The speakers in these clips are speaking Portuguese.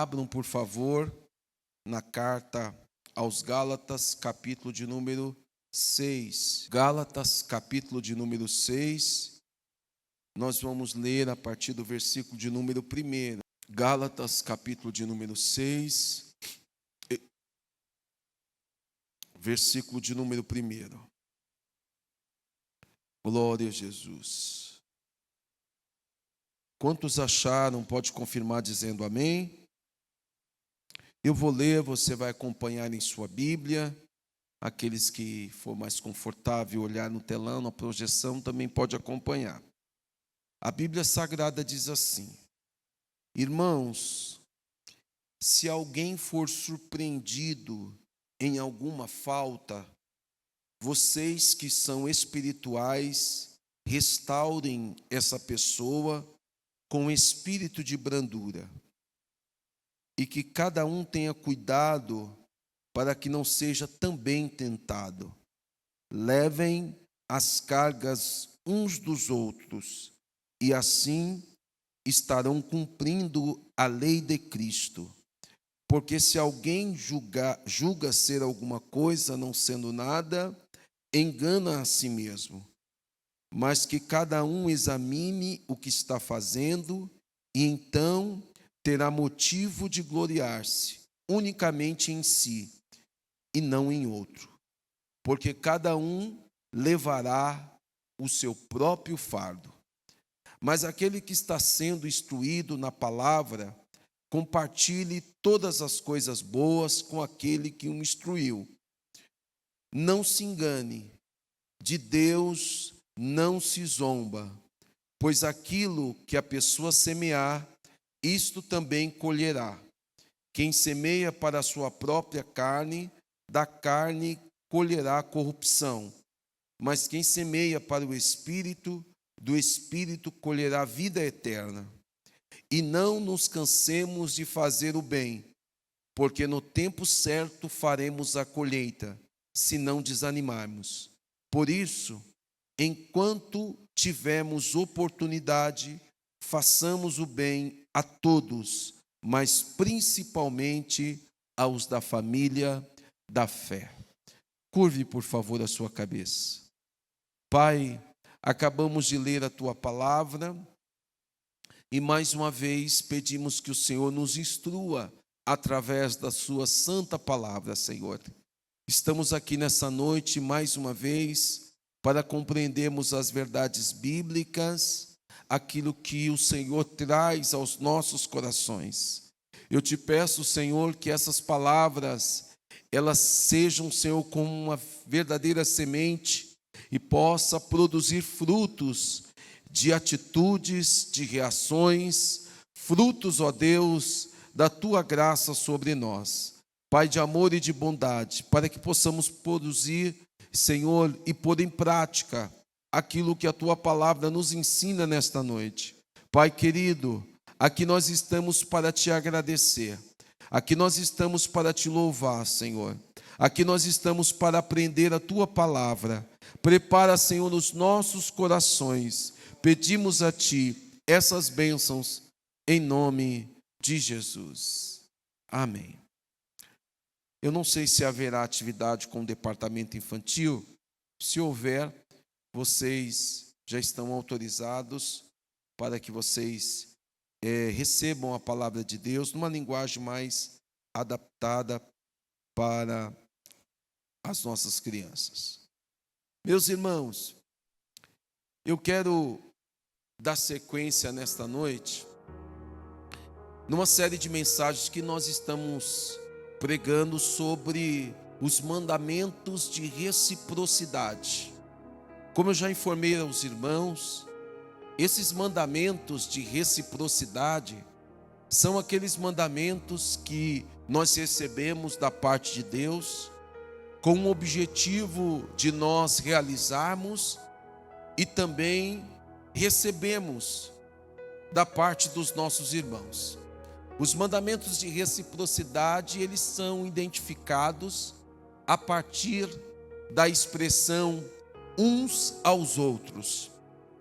Abram, por favor, na carta aos Gálatas, capítulo de número 6. Gálatas, capítulo de número 6. Nós vamos ler a partir do versículo de número 1. Gálatas, capítulo de número 6, versículo de número 1. Glória a Jesus. Quantos acharam, pode confirmar dizendo amém. Eu vou ler, você vai acompanhar em sua Bíblia. Aqueles que for mais confortável olhar no telão, na projeção, também pode acompanhar. A Bíblia Sagrada diz assim: irmãos, se alguém for surpreendido em alguma falta, vocês que são espirituais, restaurem essa pessoa com espírito de brandura. E que cada um tenha cuidado para que não seja também tentado. Levem as cargas uns dos outros, e assim estarão cumprindo a lei de Cristo. Porque se alguém julga ser alguma coisa, não sendo nada, engana a si mesmo. Mas que cada um examine o que está fazendo, e então terá motivo de gloriar-se unicamente em si e não em outro. Porque cada um levará o seu próprio fardo. Mas aquele que está sendo instruído na palavra, compartilhe todas as coisas boas com aquele que o instruiu. Não se engane, de Deus não se zomba, pois aquilo que a pessoa semear, isto também colherá. Quem semeia para a sua própria carne, da carne colherá corrupção. Mas quem semeia para o Espírito, do Espírito colherá vida eterna. E não nos cansemos de fazer o bem, porque no tempo certo faremos a colheita, se não desanimarmos. Por isso, enquanto tivermos oportunidade, façamos o bem a todos, mas principalmente aos da família da fé. Curve, por favor, a sua cabeça. Pai, acabamos de ler a Tua palavra e mais uma vez pedimos que o Senhor nos instrua através da Sua santa palavra, Senhor. Estamos aqui nessa noite mais uma vez para compreendermos as verdades bíblicas, aquilo que o Senhor traz aos nossos corações. Eu te peço, Senhor, que essas palavras, elas sejam, Senhor, como uma verdadeira semente e possa produzir frutos de atitudes, de reações, frutos, ó Deus, da Tua graça sobre nós. Pai de amor e de bondade, para que possamos produzir, Senhor, e pôr em prática aquilo que a Tua palavra nos ensina nesta noite. Pai querido, aqui nós estamos para Te agradecer, aqui nós estamos para Te louvar, Senhor, aqui nós estamos para aprender a Tua palavra. Prepara, Senhor, os nossos corações, pedimos a Ti essas bênçãos, em nome de Jesus. Amém. Eu não sei se haverá atividade com o departamento infantil. Se houver, vocês já estão autorizados para que vocês recebam a palavra de Deus numa linguagem mais adaptada para as nossas crianças. Meus irmãos, eu quero dar sequência nesta noite numa série de mensagens que nós estamos pregando sobre os mandamentos de reciprocidade. Como eu já informei aos irmãos, esses mandamentos de reciprocidade são aqueles mandamentos que nós recebemos da parte de Deus com o objetivo de nós realizarmos e também recebemos da parte dos nossos irmãos. Os mandamentos de reciprocidade, eles são identificados a partir da expressão uns aos outros.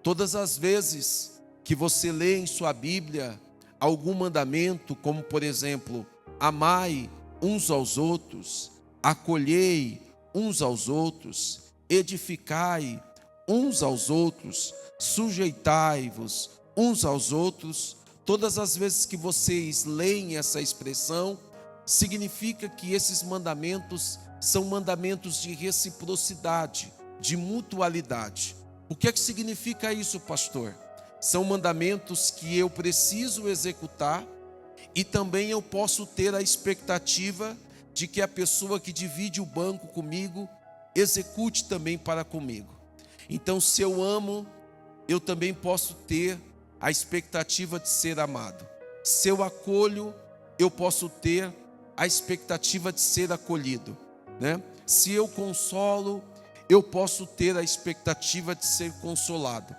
Todas as vezes que você lê em sua Bíblia algum mandamento, como por exemplo, amai uns aos outros, acolhei uns aos outros, edificai uns aos outros, sujeitai-vos uns aos outros, todas as vezes que vocês leem essa expressão, significa que esses mandamentos são mandamentos de reciprocidade, de mutualidade. O que é que significa isso, pastor? São mandamentos que eu preciso executar e também eu posso ter a expectativa de que a pessoa que divide o banco comigo execute também para comigo. Então, se eu amo, eu também posso ter a expectativa de ser amado. Se eu acolho, eu posso ter a expectativa de ser acolhido, né? Se eu consolo, eu posso ter a expectativa de ser consolado.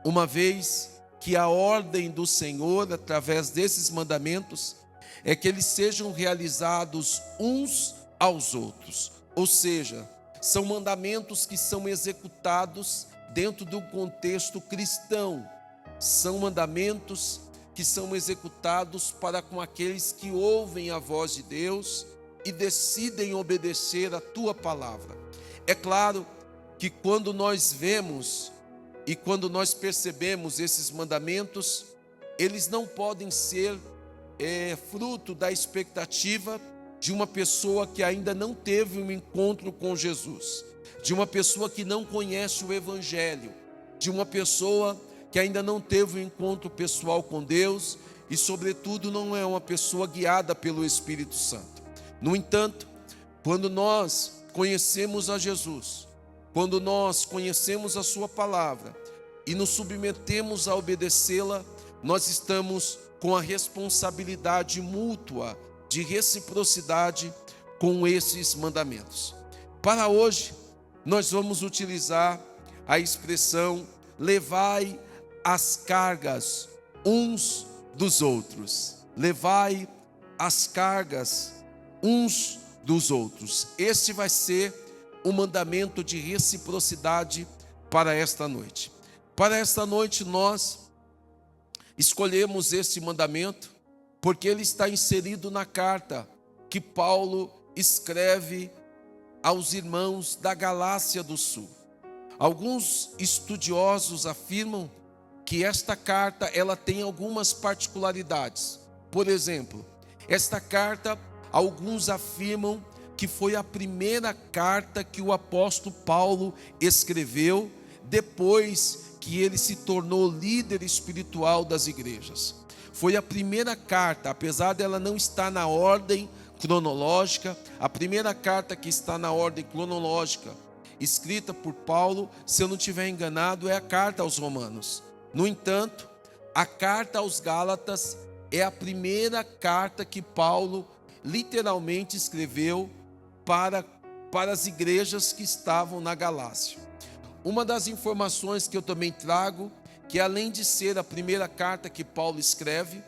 Uma vez que a ordem do Senhor, através desses mandamentos, é que eles sejam realizados uns aos outros. Ou seja, são mandamentos que são executados dentro do contexto cristão. São mandamentos que são executados para com aqueles que ouvem a voz de Deus e decidem obedecer a tua palavra. É claro que quando nós vemos e quando nós percebemos esses mandamentos, eles não podem ser fruto da expectativa de uma pessoa que ainda não teve um encontro com Jesus, de uma pessoa que não conhece o Evangelho, de uma pessoa que ainda não teve um encontro pessoal com Deus e, sobretudo, não é uma pessoa guiada pelo Espírito Santo. No entanto, quando nós conhecemos a Jesus, quando nós conhecemos a sua palavra e nos submetemos a obedecê-la, nós estamos com a responsabilidade mútua de reciprocidade com esses mandamentos. Para hoje, nós vamos utilizar a expressão levai as cargas uns dos outros. Levai as cargas uns dos outros. Este vai ser o mandamento de reciprocidade para esta noite. Para esta noite nós escolhemos este mandamento porque ele está inserido na carta que Paulo escreve aos irmãos da Galácia do Sul. Alguns estudiosos afirmam que esta carta ela tem algumas particularidades. Por exemplo, esta carta, alguns afirmam que foi a primeira carta que o apóstolo Paulo escreveu depois que ele se tornou líder espiritual das igrejas. Foi a primeira carta, apesar dela não estar na ordem cronológica, a primeira carta que está na ordem cronológica, escrita por Paulo, se eu não estiver enganado, é a carta aos Romanos. No entanto, a carta aos Gálatas é a primeira carta que Paulo literalmente escreveu para as igrejas que estavam na Galácia. Uma das informações que eu também trago, que além de ser a primeira carta que Paulo escreve,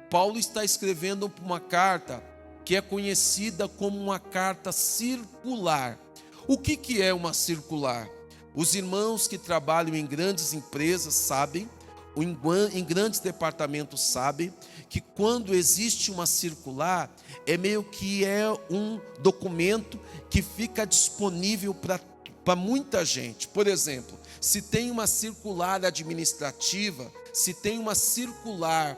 Paulo está escrevendo uma carta que é conhecida como uma carta circular. O que é uma circular? Os irmãos que trabalham em grandes empresas sabem, em grandes departamentos sabem, que quando existe uma circular, é meio que um documento que fica disponível para muita gente. Por exemplo, se tem uma circular administrativa, se tem uma circular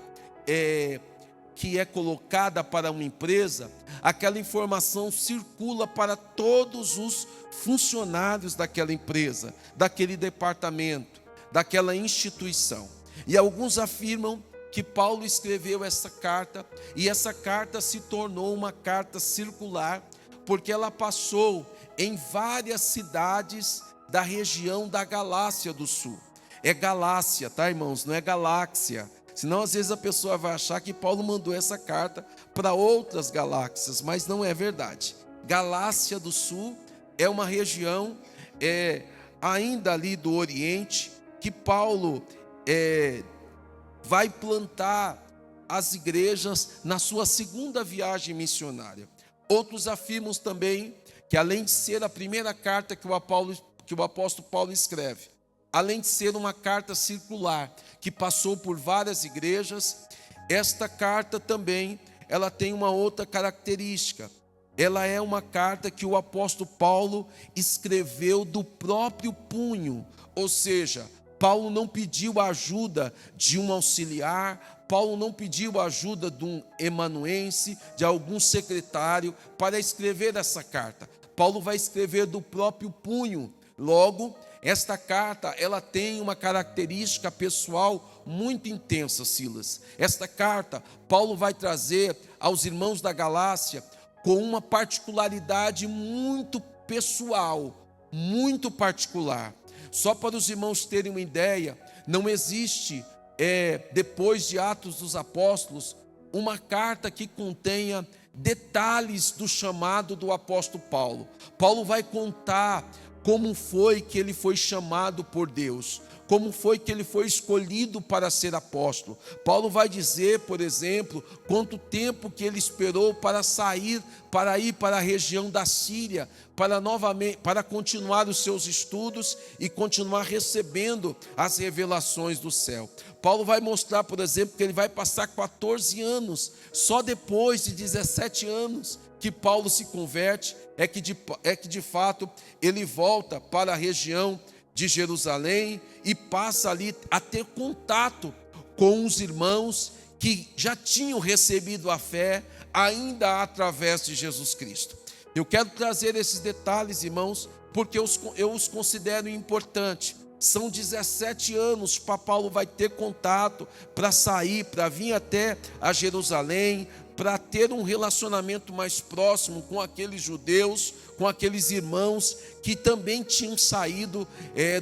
que é colocada para uma empresa, aquela informação circula para todos os funcionários daquela empresa, daquele departamento, daquela instituição. E alguns afirmam que Paulo escreveu essa carta, e essa carta se tornou uma carta circular, porque ela passou em várias cidades da região da Galácia do Sul. É Galácia, tá, irmãos? Não é galáxia. Senão, às vezes, a pessoa vai achar que Paulo mandou essa carta para outras galáxias, mas não é verdade. Galácia do Sul é uma região ainda ali do Oriente, que Paulo vai plantar as igrejas na sua segunda viagem missionária. Outros afirmam também que, além de ser a primeira carta que o apóstolo Paulo escreve, além de ser uma carta circular que passou por várias igrejas, esta carta também, ela tem uma outra característica. Ela é uma carta que o apóstolo Paulo escreveu do próprio punho, ou seja, Paulo não pediu a ajuda de um auxiliar, Paulo não pediu a ajuda de um amanuense, de algum secretário para escrever essa carta. Paulo vai escrever do próprio punho. Logo, esta carta, ela tem uma característica pessoal muito intensa, Silas. Esta carta, Paulo vai trazer aos irmãos da Galácia com uma particularidade muito pessoal, muito particular. Só para os irmãos terem uma ideia, não existe, depois de Atos dos Apóstolos, uma carta que contenha detalhes do chamado do apóstolo Paulo. Paulo vai contar como foi que ele foi chamado por Deus, como foi que ele foi escolhido para ser apóstolo. Paulo vai dizer, por exemplo, quanto tempo que ele esperou para sair, para ir para a região da Síria, para continuar os seus estudos e continuar recebendo as revelações do céu. Paulo vai mostrar, por exemplo, que ele vai passar 14 anos, só depois de 17 anos que Paulo se converte, é que de fato ele volta para a região de Jerusalém e passa ali a ter contato com os irmãos que já tinham recebido a fé ainda através de Jesus Cristo. Eu quero trazer esses detalhes, irmãos, porque eu os considero importantes. São 17 anos para Paulo vai ter contato, para sair, para vir até a Jerusalém, para ter um relacionamento mais próximo com aqueles judeus, com aqueles irmãos que também tinham saído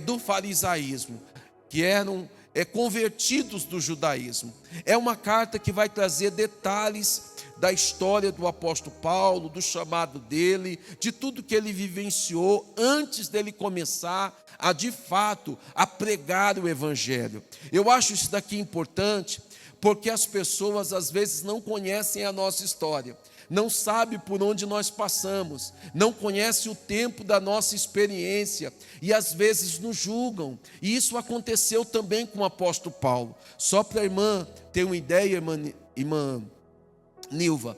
do farisaísmo, que eram convertidos do judaísmo. É uma carta que vai trazer detalhes da história do apóstolo Paulo, do chamado dele, de tudo que ele vivenciou antes dele começar de fato a pregar o evangelho. Eu acho isso daqui importante, porque as pessoas às vezes não conhecem a nossa história, não sabem por onde nós passamos, não conhecem o tempo da nossa experiência e às vezes nos julgam. E isso aconteceu também com o apóstolo Paulo. Só para a irmã ter uma ideia, irmã Nilva,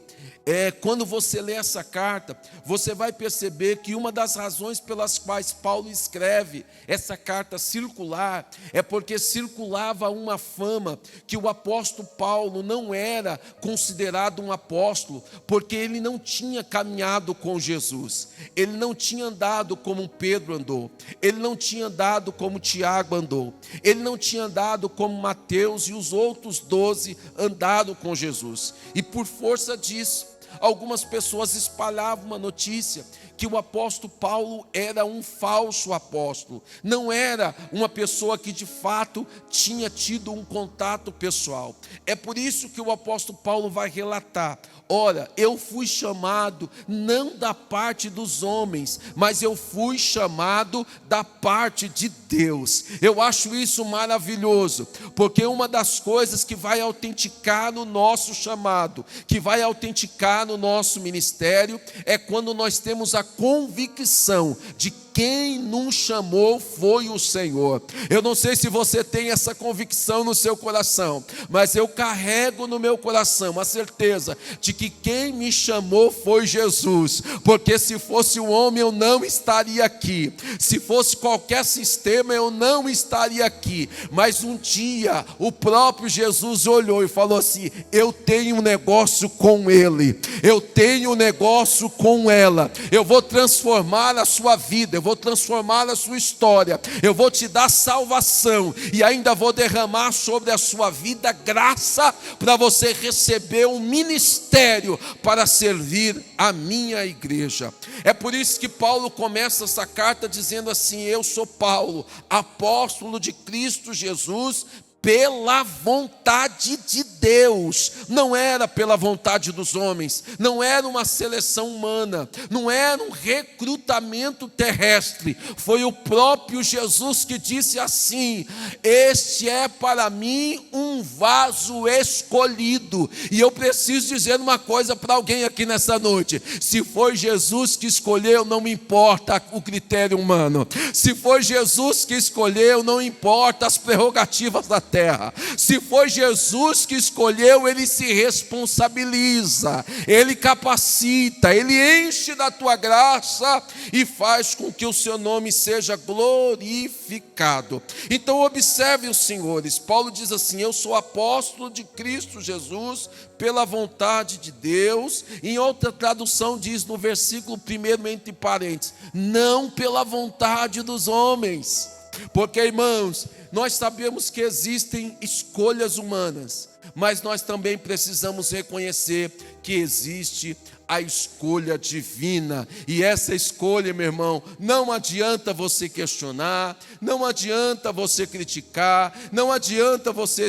quando você lê essa carta, você vai perceber que uma das razões pelas quais Paulo escreve essa carta circular é porque circulava uma fama que o apóstolo Paulo não era considerado um apóstolo, porque ele não tinha caminhado com Jesus, ele não tinha andado como Pedro andou, ele não tinha andado como Tiago andou, ele não tinha andado como Mateus e os outros 12 andaram com Jesus. E por força disso, algumas pessoas espalhavam uma notícia que o apóstolo Paulo era um falso apóstolo, não era uma pessoa que de fato tinha tido um contato pessoal. É por isso que o apóstolo Paulo vai relatar: ora, eu fui chamado não da parte dos homens, mas eu fui chamado da parte de Deus. Eu acho isso maravilhoso, porque uma das coisas que vai autenticar o nosso chamado, que vai autenticar no nosso ministério, é quando nós temos a convicção de quem nos chamou foi o Senhor. Eu não sei se você tem essa convicção no seu coração, mas eu carrego no meu coração a certeza de que quem me chamou foi Jesus, porque se fosse um homem eu não estaria aqui, se fosse qualquer sistema eu não estaria aqui, mas um dia o próprio Jesus olhou e falou assim: eu tenho um negócio com ele, eu tenho um negócio com ela, eu vou transformar a sua vida, eu vou transformar a sua história, eu vou te dar salvação e ainda vou derramar sobre a sua vida graça para você receber um ministério para servir a minha igreja. É por isso que Paulo começa essa carta dizendo assim: eu sou Paulo, apóstolo de Cristo Jesus, pela vontade de Deus, não era pela vontade dos homens, não era uma seleção humana, não era um recrutamento terrestre, foi o próprio Jesus que disse assim: este é para mim um vaso escolhido. E eu preciso dizer uma coisa para alguém aqui nessa noite: se foi Jesus que escolheu, não me importa o critério humano, se foi Jesus que escolheu, não importa as prerrogativas da terra. terra. Se foi Jesus que escolheu, Ele se responsabiliza, Ele capacita, Ele enche da tua graça e faz com que o seu nome seja glorificado. Então observe os senhores, Paulo diz assim: eu sou apóstolo de Cristo Jesus pela vontade de Deus. Em outra tradução diz no versículo 1, entre parênteses, não pela vontade dos homens. Porque, irmãos, nós sabemos que existem escolhas humanas, mas nós também precisamos reconhecer que existe a escolha divina. E essa escolha, meu irmão, não adianta você questionar, não adianta você criticar, não adianta você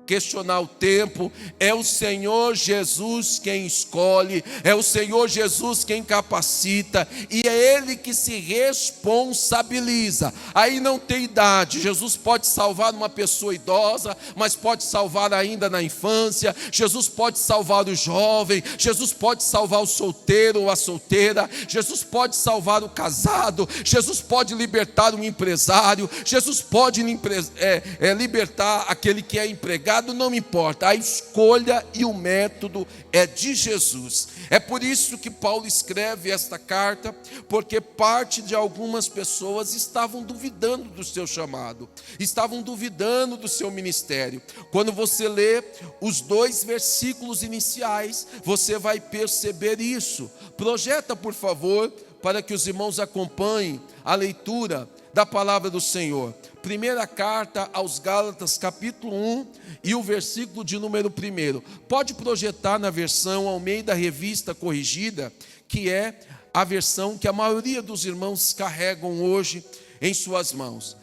questionar o tempo. É o Senhor Jesus quem escolhe, é o Senhor Jesus quem capacita, e é Ele que se responsabiliza. Aí não tem idade. Jesus pode salvar uma pessoa idosa, mas pode salvar ainda na infância. Jesus pode salvar o jovem, Jesus pode salvar o solteiro ou a solteira, Jesus pode salvar o casado, Jesus pode libertar um empresário, Jesus pode libertar aquele que é empregado. Não me importa, a escolha e o método é de Jesus. É por isso que Paulo escreve esta carta, porque parte de algumas pessoas estavam duvidando do seu chamado, estavam duvidando do seu ministério. Quando você lê os 2 versículos iniciais, você vai perceber isso. Projeta, por favor, para que os irmãos acompanhem a leitura da palavra do Senhor. Primeira carta aos Gálatas, capítulo 1 e o versículo de número 1. Pode projetar na versão Almeida Revista Corrigida, que é a versão que a maioria dos irmãos carregam hoje em suas mãos.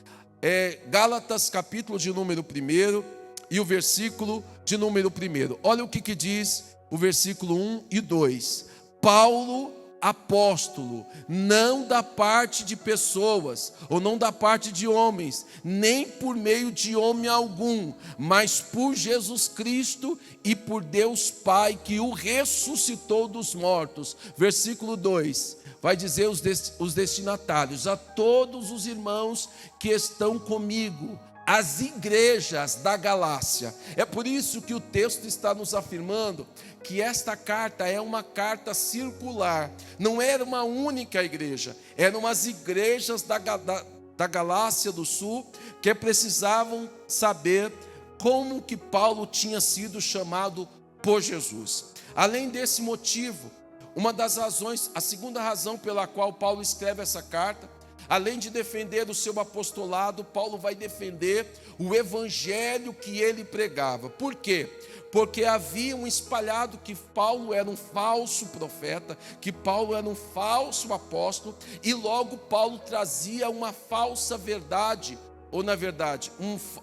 Gálatas, capítulo de número 1 e o versículo de número 1. Olha o que diz o versículo 1 e 2. Paulo, apóstolo, não da parte de pessoas, ou não da parte de homens, nem por meio de homem algum, mas por Jesus Cristo e por Deus Pai, que o ressuscitou dos mortos. Versículo 2, vai dizer os destinatários: a todos os irmãos que estão comigo, as igrejas da Galácia. É por isso que o texto está nos afirmando que esta carta é uma carta circular. Não era uma única igreja, eram umas igrejas da Galácia do Sul que precisavam saber como que Paulo tinha sido chamado por Jesus. Além desse motivo, uma das razões, a segunda razão pela qual Paulo escreve essa carta, além de defender o seu apostolado, Paulo vai defender o evangelho que ele pregava. Por quê? Porque haviam espalhado que Paulo era um falso profeta, que Paulo era um falso apóstolo, e logo Paulo trazia uma falsa verdade, ou na verdade,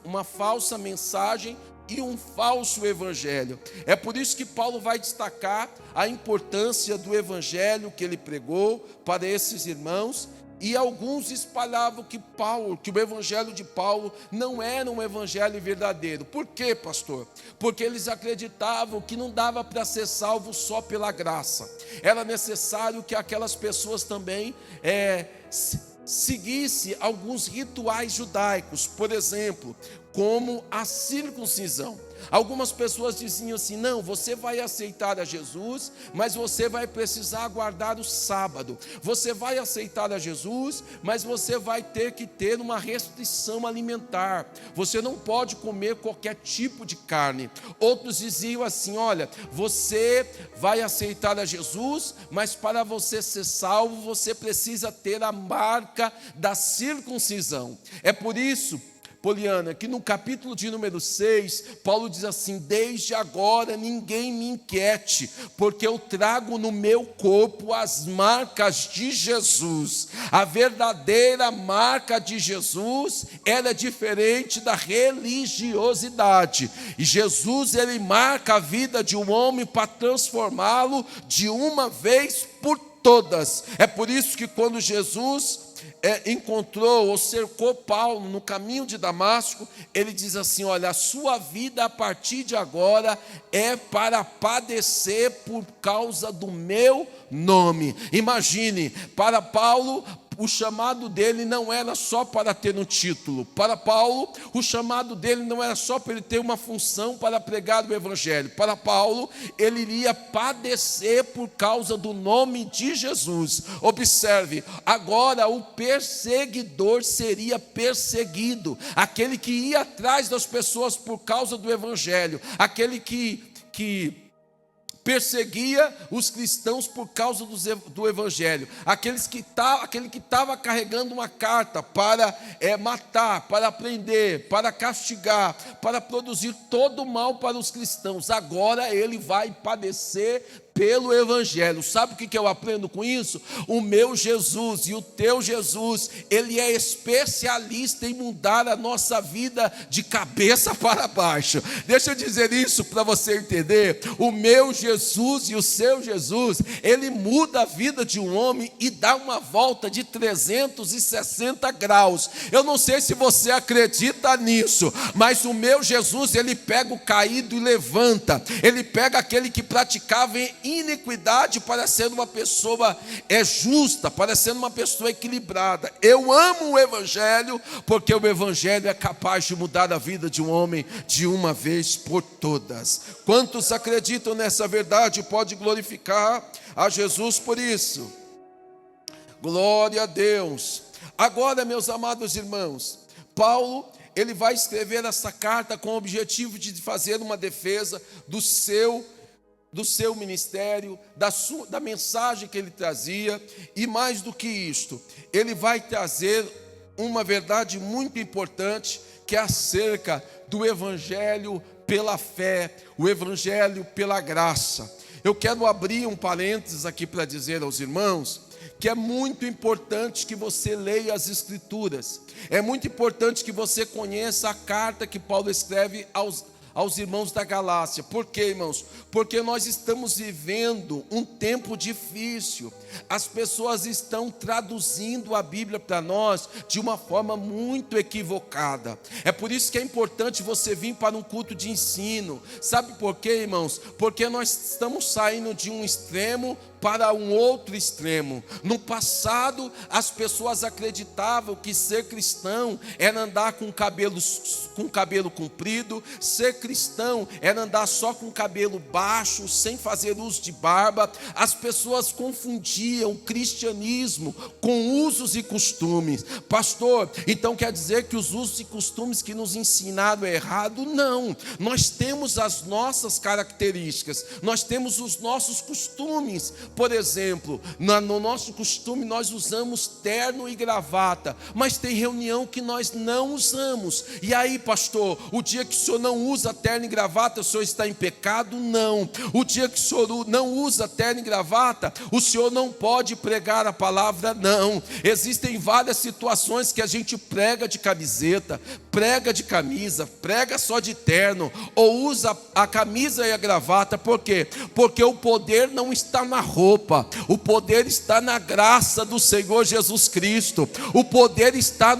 uma falsa mensagem e um falso evangelho. É por isso que Paulo vai destacar a importância do evangelho que ele pregou para esses irmãos. E alguns espalhavam que o evangelho de Paulo não era um evangelho verdadeiro. Por quê, pastor? Porque eles acreditavam que não dava para ser salvo só pela graça. Era necessário que aquelas pessoas também seguissem alguns rituais judaicos, por exemplo, como a circuncisão. Algumas pessoas diziam assim: não, você vai aceitar a Jesus, mas você vai precisar guardar o sábado. Você vai aceitar a Jesus, mas você vai ter que ter uma restrição alimentar. Você não pode comer qualquer tipo de carne. Outros diziam assim: olha, você vai aceitar a Jesus, mas para você ser salvo, você precisa ter a marca da circuncisão. É por isso, Poliana, que no capítulo de número 6, Paulo diz assim: desde agora ninguém me inquiete, porque eu trago no meu corpo as marcas de Jesus. A verdadeira marca de Jesus, ela é diferente da religiosidade. E Jesus, ele marca a vida de um homem para transformá-lo de uma vez por todas. É por isso que quando Jesus encontrou ou cercou Paulo no caminho de Damasco, ele diz assim: olha, a sua vida a partir de agora é para padecer por causa do meu nome. Imagine, para Paulo, o chamado dele não era só para ter um título. Para Paulo, o chamado dele não era só para ele ter uma função para pregar o evangelho. Para Paulo, ele iria padecer por causa do nome de Jesus. Observe, agora o perseguidor seria perseguido, aquele que ia atrás das pessoas por causa do evangelho, aquele que perseguia os cristãos por causa do evangelho, aquele que estava carregando uma carta para matar, para prender, para castigar, para produzir todo o mal para os cristãos. Agora ele vai padecer pelo evangelho. Sabe o que eu aprendo com isso? O meu Jesus e o teu Jesus, ele é especialista em mudar a nossa vida de cabeça para baixo. Deixa eu dizer isso para você entender. O meu Jesus e o seu Jesus, ele muda a vida de um homem e dá uma volta de 360 graus. Eu não sei se você acredita nisso, mas o meu Jesus, ele pega o caído e levanta. Ele pega aquele que praticava iniquidade para ser uma pessoa justa, para ser uma pessoa equilibrada. Eu amo o evangelho, porque o evangelho é capaz de mudar a vida de um homem de uma vez por todas. Quantos acreditam nessa verdade pode glorificar a Jesus por isso? Glória a Deus. Agora, meus amados irmãos, Paulo, ele vai escrever essa carta com o objetivo de fazer uma defesa do seu ministério, da mensagem que ele trazia, e mais do que isto, ele vai trazer uma verdade muito importante, que é acerca do evangelho pela fé, o evangelho pela graça. Eu quero abrir um parênteses aqui para dizer aos irmãos que é muito importante que você leia as Escrituras, é muito importante que você conheça a carta que Paulo escreve aos irmãos da Galácia. Por quê, irmãos? Porque nós estamos vivendo um tempo difícil. As pessoas estão traduzindo a Bíblia para nós de uma forma muito equivocada. É por isso que é importante você vir para um culto de ensino. Sabe por quê, irmãos? Porque nós estamos saindo de um extremo para um outro extremo. No passado, as pessoas acreditavam que ser cristão era andar com cabelo comprido, ser cristão era andar só com cabelo baixo, sem fazer uso de barba. As pessoas confundiam o cristianismo com usos e costumes. Pastor, então quer dizer que os usos e costumes que nos ensinaram é errado? Não, nós temos as nossas características, nós temos os nossos costumes. Por exemplo, no nosso costume nós usamos terno e gravata, mas tem reunião que nós não usamos. E aí, pastor, o dia que o senhor não usa terno e gravata, o senhor está em pecado? Não. O dia que o senhor não usa terno e gravata, o senhor não pode pregar a palavra? Não. Existem várias situações que a gente prega de camiseta, prega de camisa, prega só de terno, ou usa a camisa e a gravata. Por quê? Porque o poder não está na roupa, o poder está na graça do Senhor Jesus Cristo, o poder está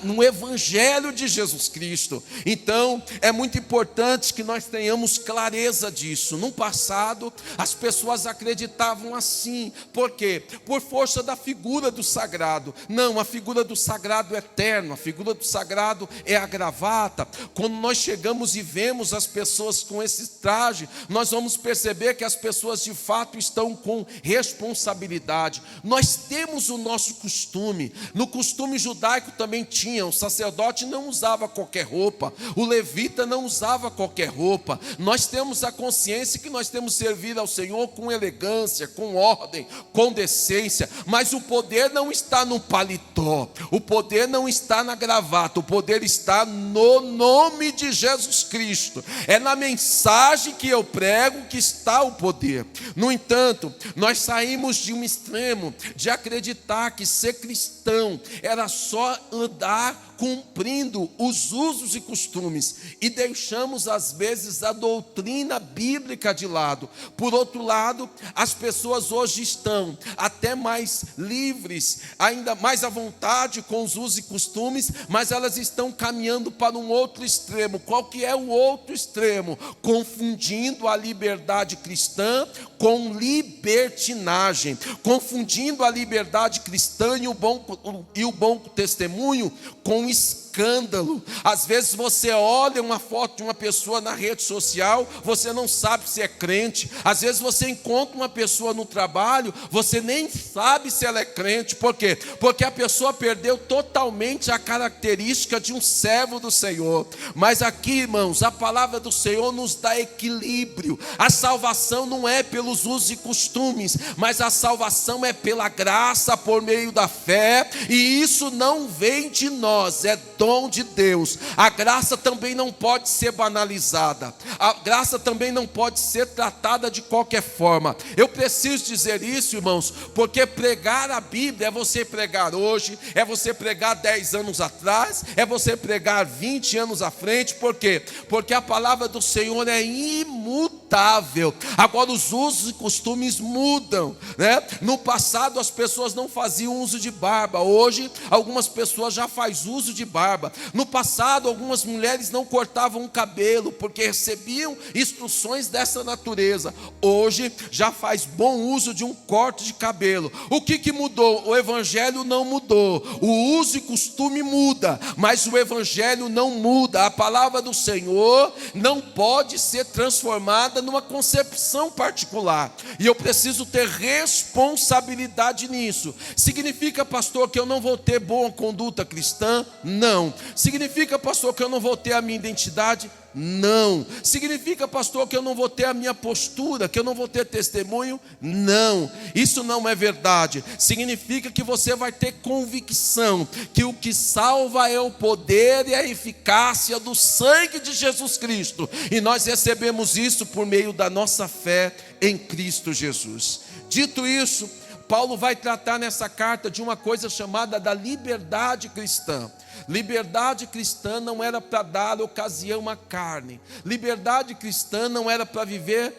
no evangelho de Jesus Cristo. Então é muito importante que nós tenhamos clareza disso. No passado as pessoas acreditavam assim. Por quê? Por força da figura do sagrado. Não, a figura do sagrado é eterna, a figura do sagrado é a gravata. Quando nós chegamos e vemos as pessoas com esse traje, nós vamos perceber que as pessoas de fato estão com responsabilidade. Nós temos o nosso costume. No costume judaico também tinha, o sacerdote não usava qualquer roupa, o levita não usava qualquer roupa. Nós temos a consciência que nós temos que servir ao Senhor com elegância, com ordem, com decência, mas o poder não está no paletó, o poder não está na gravata, o poder está no nome de Jesus Cristo. É na mensagem que eu prego que está o poder. No entanto, nós saímos de um extremo de acreditar que ser cristão era só andar cumprindo os usos e costumes e deixamos às vezes a doutrina bíblica de lado. Por outro lado, as pessoas hoje estão até mais livres, ainda mais à vontade com os usos e costumes, mas elas estão caminhando para um outro extremo. Qual que é o outro extremo? Confundindo a liberdade cristã com libertinagem, confundindo a liberdade cristã e o bom testemunho com escândalo. Às vezes você olha uma foto de uma pessoa na rede social, você não sabe se é crente. Às vezes você encontra uma pessoa no trabalho, você nem sabe se ela é crente. Por quê? Porque a pessoa perdeu totalmente a característica de um servo do Senhor. Mas aqui, irmãos, a palavra do Senhor nos dá equilíbrio. A salvação não é pelos usos e costumes, mas a salvação é pela graça por meio da fé, e isso não vem de nós, é dom de Deus. A graça também não pode ser banalizada, a graça também não pode ser tratada de qualquer forma. Eu preciso dizer isso, irmãos, porque pregar a Bíblia é você pregar hoje, é você pregar 10 anos atrás, é você pregar 20 anos à frente. Por quê? Porque a palavra do Senhor é imutável. Agora os usos e costumes mudam, né? No passado as pessoas não faziam uso de barba, hoje algumas pessoas já fazem uso de barba. No passado algumas mulheres não cortavam o cabelo porque recebiam instruções dessa natureza, hoje já faz bom uso de um corte de cabelo. O que mudou? O evangelho não mudou, o uso e costume muda, mas o evangelho não muda. A palavra do Senhor não pode ser transformada numa concepção particular, e eu preciso ter responsabilidade nisso. Significa, pastor, que eu não vou ter boa conduta cristã? Não. Significa, pastor, que eu não vou ter a minha identidade? Não. Significa, pastor, que eu não vou ter a minha postura, que eu não vou ter testemunho? Não. Isso não é verdade. Significa que você vai ter convicção que o que salva é o poder e a eficácia do sangue de Jesus Cristo, e nós recebemos isso por meio da nossa fé em Cristo Jesus. Dito isso, Paulo vai tratar nessa carta de uma coisa chamada da liberdade cristã. Liberdade cristã não era para dar ocasião à carne. Liberdade cristã não era para viver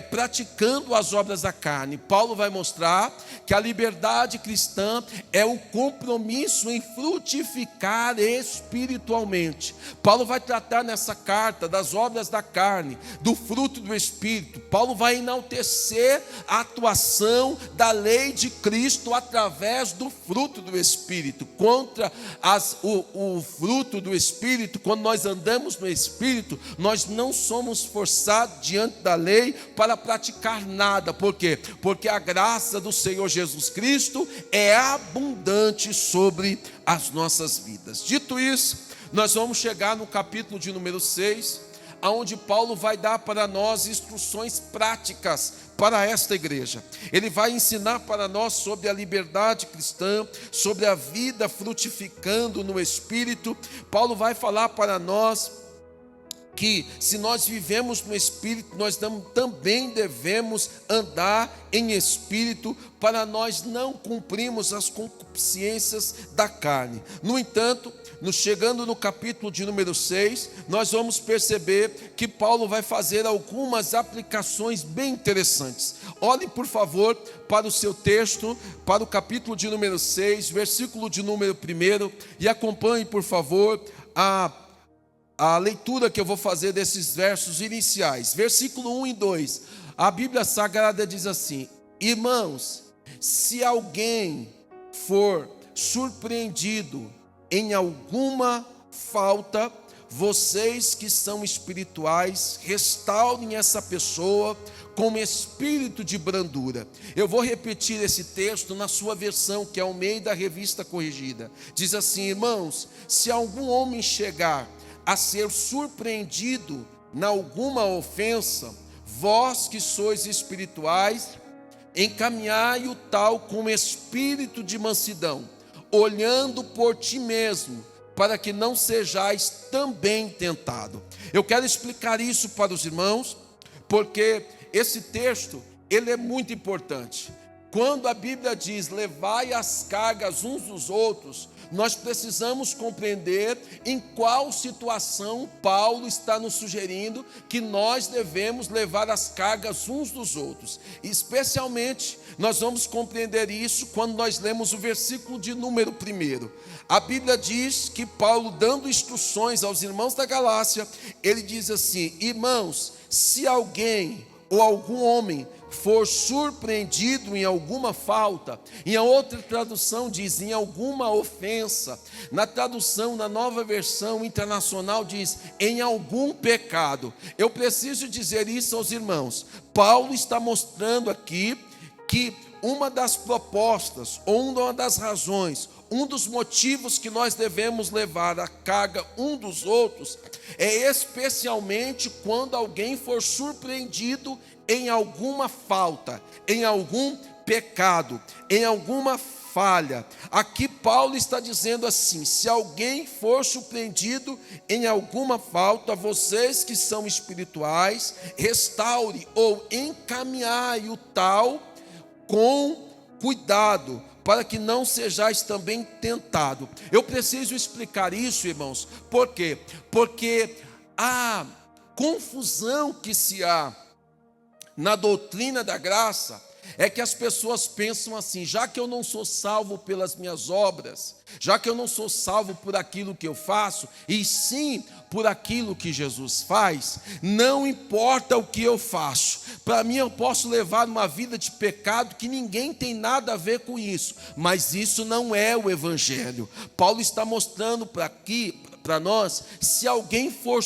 praticando as obras da carne. Paulo vai mostrar que a liberdade cristã é o compromisso em frutificar espiritualmente. Paulo vai tratar nessa carta das obras da carne, do fruto do Espírito. Paulo vai enaltecer a atuação da lei de Cristo através do fruto do Espírito. Contra o fruto do Espírito, quando nós andamos no Espírito, nós não somos forçados diante da lei para praticar nada. Por quê? Porque a graça do Senhor Jesus Cristo é abundante sobre as nossas vidas. Dito isso, nós vamos chegar no capítulo de número 6, onde Paulo vai dar para nós instruções práticas para esta igreja. Ele vai ensinar para nós sobre a liberdade cristã, sobre a vida frutificando no Espírito. Paulo vai falar para nós que se nós vivemos no Espírito, nós também devemos andar em Espírito, para nós não cumprirmos as concupiscências da carne. No entanto, chegando no capítulo de número 6, nós vamos perceber que Paulo vai fazer algumas aplicações bem interessantes. Olhem, por favor, para o seu texto, para o capítulo de número 6, versículo de número 1, e acompanhe, por favor, a leitura que eu vou fazer desses versos iniciais. Versículo 1 e 2, a Bíblia Sagrada diz assim: irmãos, se alguém for surpreendido em alguma falta, vocês que são espirituais, restaurem essa pessoa com espírito de brandura. Eu vou repetir esse texto na sua versão, que é o meio da Revista Corrigida. Diz assim: irmãos, se algum homem chegar a ser surpreendido em alguma ofensa, vós que sois espirituais, encaminhai o tal com espírito de mansidão, olhando por ti mesmo, para que não sejais também tentado. Eu quero explicar isso para os irmãos, porque esse texto, ele é muito importante. Quando a Bíblia diz levai as cargas uns dos outros, nós precisamos compreender em qual situação Paulo está nos sugerindo que nós devemos levar as cargas uns dos outros. Especialmente, nós vamos compreender isso quando nós lemos o versículo de número 1. A Bíblia diz que Paulo, dando instruções aos irmãos da Galácia, ele diz assim: irmãos, se alguém ou algum homem for surpreendido em alguma falta, em outra tradução diz em alguma ofensa, na tradução, na Nova Versão Internacional diz em algum pecado. Eu preciso dizer isso aos irmãos. Paulo está mostrando aqui que uma das propostas, ou uma das razões, um dos motivos que nós devemos levar a carga um dos outros, é especialmente quando alguém for surpreendido em alguma falta, em algum pecado, em alguma falha. Aqui Paulo está dizendo assim: se alguém for surpreendido em alguma falta, vocês que são espirituais, restaure ou encaminhai o tal com cuidado, para que não sejais também tentado. Eu preciso explicar isso, irmãos. Por quê? Porque a confusão que se há na doutrina da graça é que as pessoas pensam assim: já que eu não sou salvo pelas minhas obras, já que eu não sou salvo por aquilo que eu faço, e sim por aquilo que Jesus faz, não importa o que eu faço, para mim eu posso levar uma vida de pecado que ninguém tem nada a ver com isso, mas isso não é o Evangelho. Paulo está mostrando para nós, se alguém for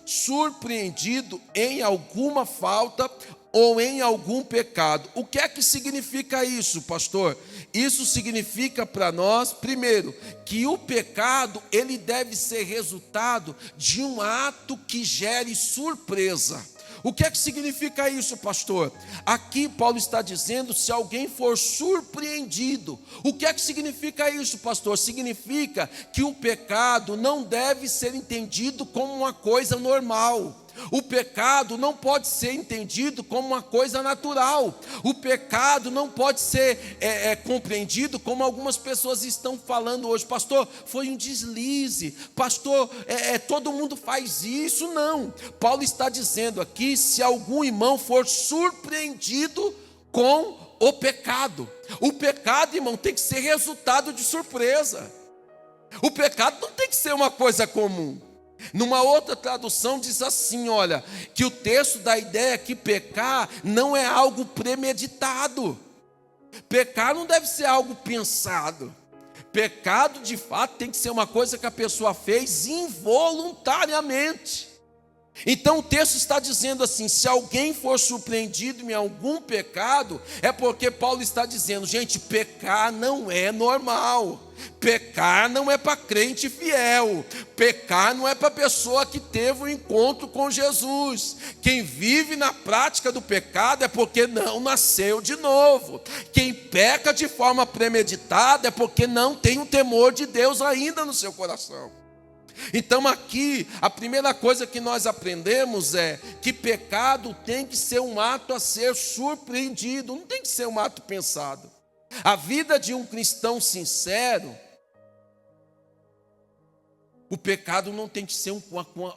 surpreendido em alguma falta ou em algum pecado. O que é que significa isso, pastor? Isso significa para nós, primeiro, que o pecado, ele deve ser resultado de um ato que gere surpresa. O que é que significa isso, pastor? Aqui Paulo está dizendo: se alguém for surpreendido. O que é que significa isso, pastor? Significa que o pecado não deve ser entendido como uma coisa normal. O pecado não pode ser entendido como uma coisa natural. O pecado não pode ser compreendido como algumas pessoas estão falando hoje: pastor, foi um deslize, pastor, todo mundo faz isso. Não, Paulo está dizendo aqui: se algum irmão for surpreendido com o pecado irmão, tem que ser resultado de surpresa. O pecado não tem que ser uma coisa comum. Numa outra tradução diz assim, olha, que o texto dá a ideia que pecar não é algo premeditado. Pecar não deve ser algo pensado. Pecado, de fato, tem que ser uma coisa que a pessoa fez involuntariamente. Então o texto está dizendo assim: se alguém for surpreendido em algum pecado, é porque Paulo está dizendo: gente, pecar não é normal. Pecar não é para crente fiel. Pecar não é para pessoa que teve um encontro com Jesus. Quem vive na prática do pecado é porque não nasceu de novo. Quem peca de forma premeditada é porque não tem o temor de Deus ainda no seu coração. Então aqui, a primeira coisa que nós aprendemos é que pecado tem que ser um ato a ser surpreendido, não tem que ser um ato pensado. A vida de um cristão sincero, o pecado não tem que ser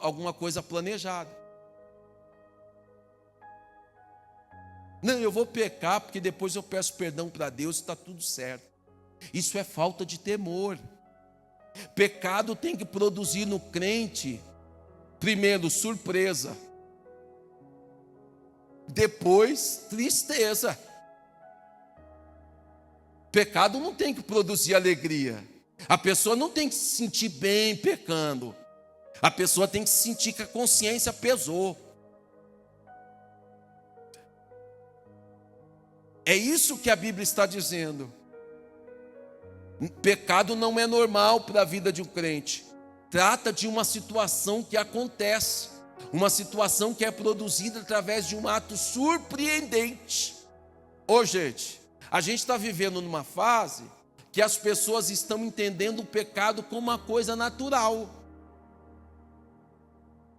alguma coisa planejada. Não, eu vou pecar porque depois eu peço perdão para Deus e está tudo certo. Isso é falta de temor. Pecado tem que produzir no crente, primeiro, surpresa, depois, tristeza. Pecado não tem que produzir alegria. A pessoa não tem que se sentir bem pecando. A pessoa tem que sentir que a consciência pesou. É isso que a Bíblia está dizendo. Pecado não é normal para a vida de um crente. Trata de uma situação que acontece, uma situação que é produzida através de um ato surpreendente. Gente, a gente está vivendo numa fase que as pessoas estão entendendo o pecado como uma coisa natural.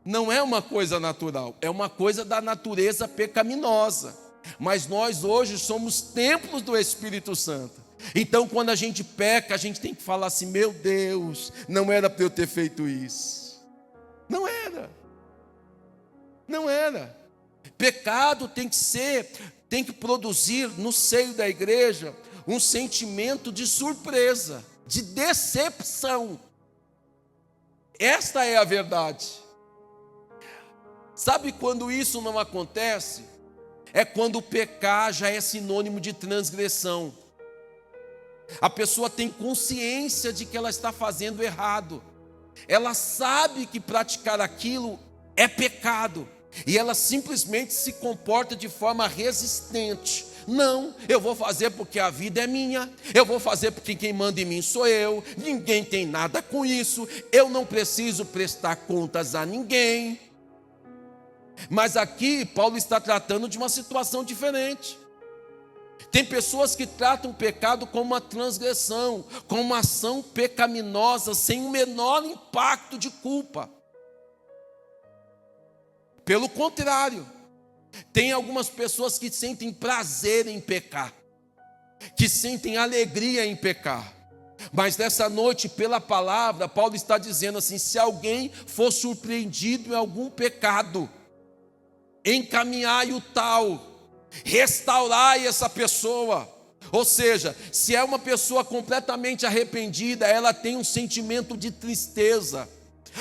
Não é uma coisa natural, é uma coisa da natureza pecaminosa. Mas nós hoje somos templos do Espírito Santo. Então quando a gente peca, a gente tem que falar assim: meu Deus, não era para eu ter feito isso. Não era. Não era. Pecado tem que produzir no seio da igreja um sentimento de surpresa, de decepção. Esta é a verdade. Sabe quando isso não acontece? É quando pecar já é sinônimo de transgressão. A pessoa tem consciência de que ela está fazendo errado. Ela sabe que praticar aquilo é pecado. E ela simplesmente se comporta de forma resistente. Não, eu vou fazer porque a vida é minha. Eu vou fazer porque quem manda em mim sou eu. Ninguém tem nada com isso. Eu não preciso prestar contas a ninguém. Mas aqui Paulo está tratando de uma situação diferente. Tem pessoas que tratam o pecado como uma transgressão, como uma ação pecaminosa, sem o menor impacto de culpa. Pelo contrário, tem algumas pessoas que sentem prazer em pecar, que sentem alegria em pecar. Mas nessa noite, pela palavra, Paulo está dizendo assim: se alguém for surpreendido em algum pecado, encaminhai o tal, restaurai essa pessoa. Ou seja, se é uma pessoa completamente arrependida, ela tem um sentimento de tristeza.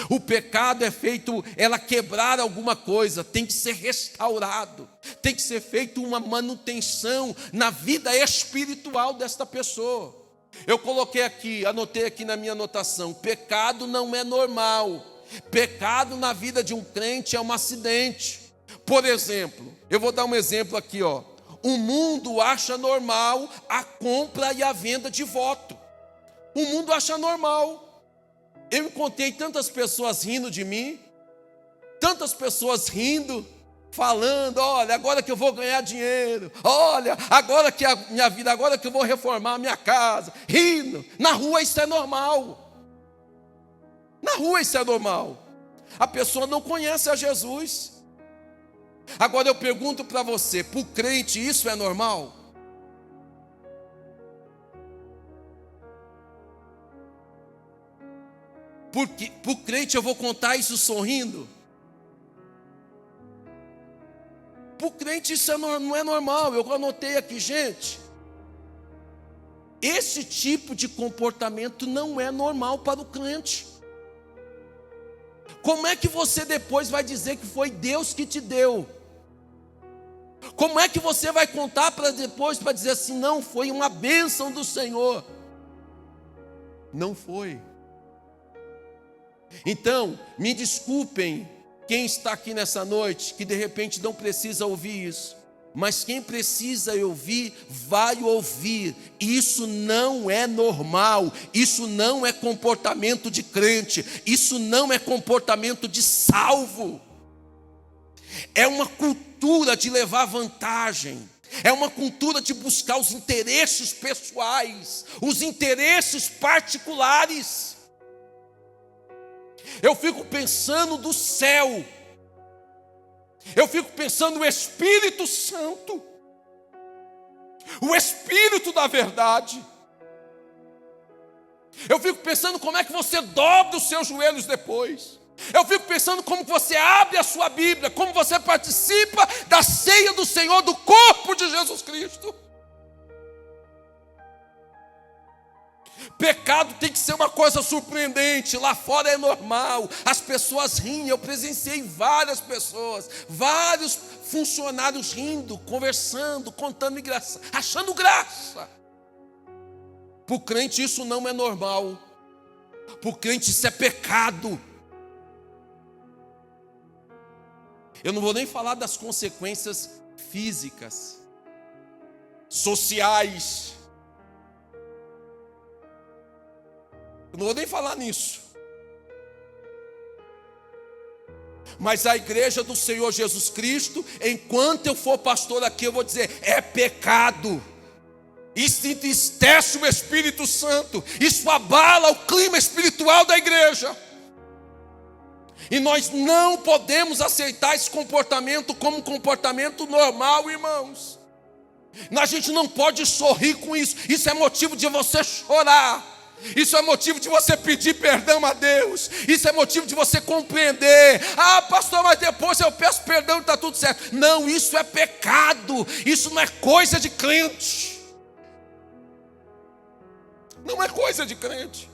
O pecado é feito, ela quebrar alguma coisa, tem que ser restaurado, tem que ser feita uma manutenção na vida espiritual desta pessoa. Eu coloquei aqui, anotei aqui na minha anotação: pecado não é normal. Pecado na vida de um crente é um acidente. Por exemplo, eu vou dar um exemplo aqui, ó. O mundo acha normal a compra e a venda de voto. O mundo acha normal. Eu encontrei tantas pessoas rindo de mim, tantas pessoas rindo, falando: olha, agora que eu vou ganhar dinheiro, olha, agora que a minha vida, agora que eu vou reformar a minha casa, rindo. Na rua isso é normal. Na rua isso é normal. A pessoa não conhece a Jesus. Agora eu pergunto para você: para o crente isso é normal? Porque para o crente eu vou contar isso sorrindo? Para o crente isso não é normal. Eu anotei aqui, gente. Esse tipo de comportamento não é normal para o crente. Como é que você depois vai dizer que foi Deus que te deu? Como é que você vai contar para depois para dizer assim: não, foi uma bênção do Senhor? Não foi. Então, me desculpem quem está aqui nessa noite, que de repente não precisa ouvir isso. Mas quem precisa ouvir, vai ouvir. Isso não é normal. Isso não é comportamento de crente. Isso não é comportamento de salvo. É uma cultura de levar vantagem. É uma cultura de buscar os interesses pessoais, os interesses particulares. Eu fico pensando do céu. Eu fico pensando no Espírito Santo, o Espírito da verdade. Eu fico pensando como é que você dobra os seus joelhos depois. Eu fico pensando como você abre a sua Bíblia, como você participa da ceia do Senhor, do corpo de Jesus Cristo. Pecado tem que ser uma coisa surpreendente. Lá fora é normal, as pessoas riem. Eu presenciei várias pessoas, vários funcionários rindo, conversando, contando graça, achando graça. Para o crente isso não é normal. Para o crente isso é pecado. Eu não vou nem falar das consequências físicas, sociais. Eu não vou nem falar nisso. Mas a igreja do Senhor Jesus Cristo, enquanto eu for pastor aqui, eu vou dizer: é pecado. Isso entristece o Espírito Santo. Isso abala o clima espiritual da igreja. E nós não podemos aceitar esse comportamento como um comportamento normal, irmãos. A gente não pode sorrir com isso. Isso é motivo de você chorar. Isso é motivo de você pedir perdão a Deus. Isso é motivo de você compreender. Ah, pastor, mas depois eu peço perdão e está tudo certo. Não, isso é pecado. Isso não é coisa de crente. Não é coisa de crente.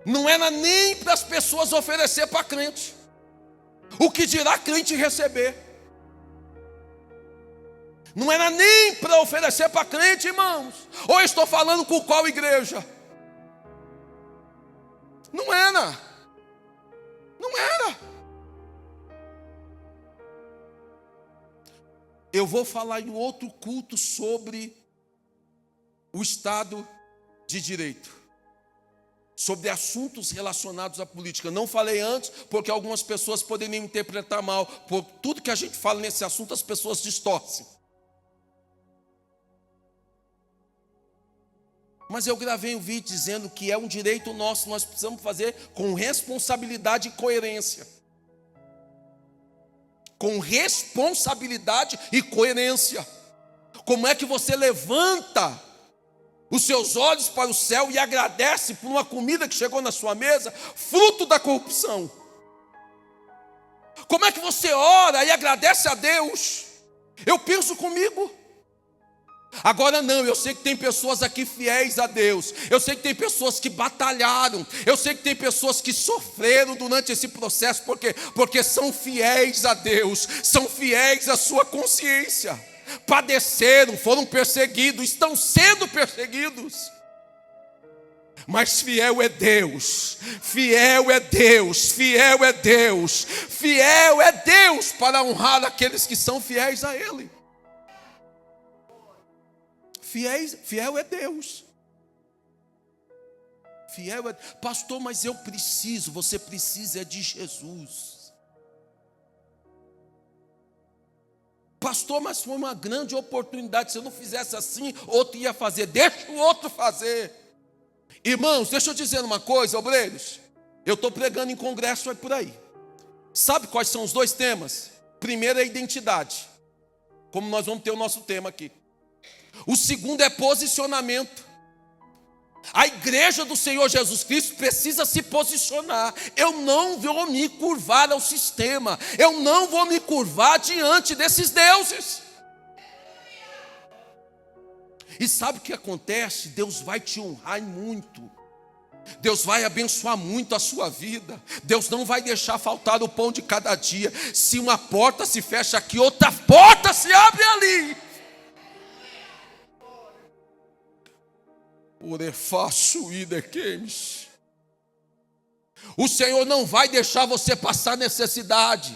Não era nem para as pessoas oferecer para crente. O que dirá crente receber? Não era nem para oferecer para crente, irmãos. Ou eu estou falando com qual igreja? Não era. Não era. Eu vou falar em outro culto sobre o Estado de Direito. Sobre assuntos relacionados à política. Não falei antes, porque algumas pessoas poderiam interpretar mal. Por tudo que a gente fala nesse assunto, as pessoas distorcem. Mas eu gravei um vídeo dizendo que é um direito nosso, nós precisamos fazer com responsabilidade e coerência. Com responsabilidade e coerência. Como é que você levanta os seus olhos para o céu e agradece por uma comida que chegou na sua mesa, fruto da corrupção? Como é que você ora e agradece a Deus? Eu penso comigo. Agora não, eu sei que tem pessoas aqui fiéis a Deus. Eu sei que tem pessoas que batalharam. Eu sei que tem pessoas que sofreram durante esse processo. Por quê? Porque são fiéis a Deus. São fiéis à sua consciência. Padeceram, foram perseguidos, estão sendo perseguidos. Mas fiel é Deus, fiel é Deus, fiel é Deus, fiel é Deus para honrar aqueles que são fiéis a Ele. Fiel é Deus. Fiel é... Pastor, mas eu preciso, você precisa é de Jesus. Pastor, mas foi uma grande oportunidade. Se eu não fizesse assim, outro ia fazer. Deixa o outro fazer. Irmãos, deixa eu dizer uma coisa, obreiros. Eu estou pregando em congresso aí por aí. Sabe quais são os dois temas? Primeiro é identidade, como nós vamos ter o nosso tema aqui. O segundo é posicionamento. A igreja do Senhor Jesus Cristo precisa se posicionar. Eu não vou me curvar ao sistema. Eu não vou me curvar diante desses deuses. E sabe o que acontece? Deus vai te honrar muito. Deus vai abençoar muito a sua vida. Deus não vai deixar faltar o pão de cada dia. Se uma porta se fecha aqui, outra porta se abre ali. O Senhor não vai deixar você passar necessidade.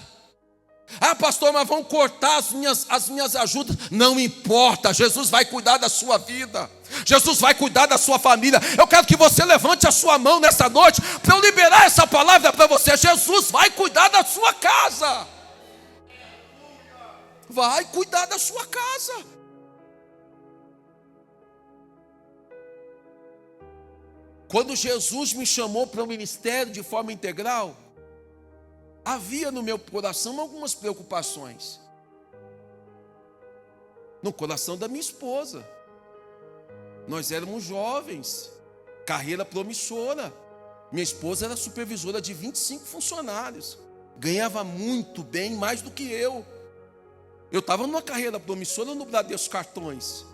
Ah, pastor, mas vão cortar as minhas ajudas. Não importa, Jesus vai cuidar da sua vida. Jesus vai cuidar da sua família. Eu quero que você levante a sua mão nessa noite para eu liberar essa palavra para você. Jesus vai cuidar da sua casa. Vai cuidar da sua casa. Quando Jesus me chamou para o ministério de forma integral, havia no meu coração algumas preocupações. No coração da minha esposa. Nós éramos jovens, carreira promissora. Minha esposa era supervisora de 25 funcionários. Ganhava muito bem, mais do que eu. Eu estava numa carreira promissora no Bradesco Cartões.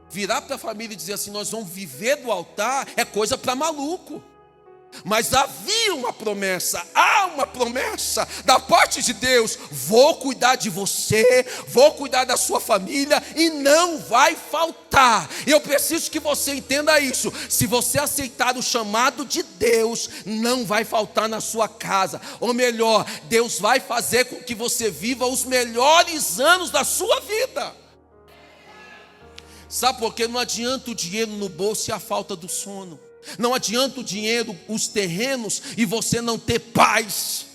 Virar para a família e dizer assim, nós vamos viver do altar, é coisa para maluco. Mas havia uma promessa, há uma promessa da parte de Deus. Vou cuidar de você, vou cuidar da sua família e não vai faltar. Eu preciso que você entenda isso. Se você aceitar o chamado de Deus, não vai faltar na sua casa. Ou melhor, Deus vai fazer com que você viva os melhores anos da sua vida. Sabe por quê? Não adianta o dinheiro no bolso e a falta do sono. Não adianta o dinheiro, os terrenos e você não ter paz.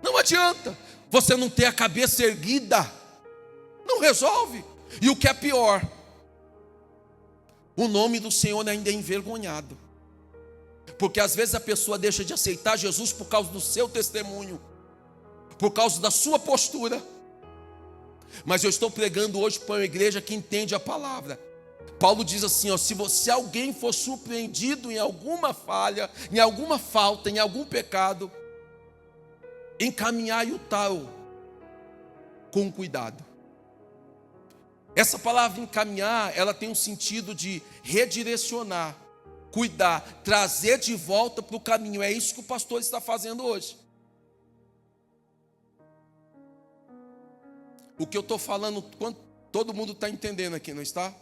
Não adianta você não ter a cabeça erguida. Não resolve. E o que é pior, o nome do Senhor ainda é envergonhado. Porque às vezes a pessoa deixa de aceitar Jesus por causa do seu testemunho, por causa da sua postura. Mas eu estou pregando hoje para uma igreja que entende a palavra. Paulo diz assim, ó, se alguém for surpreendido em alguma falha, em alguma falta, em algum pecado, encaminhai o tal com cuidado. Essa palavra encaminhar, ela tem um sentido de redirecionar, cuidar, trazer de volta para o caminho. É isso que o pastor está fazendo hoje. O que eu estou falando, todo mundo está entendendo aqui, não está?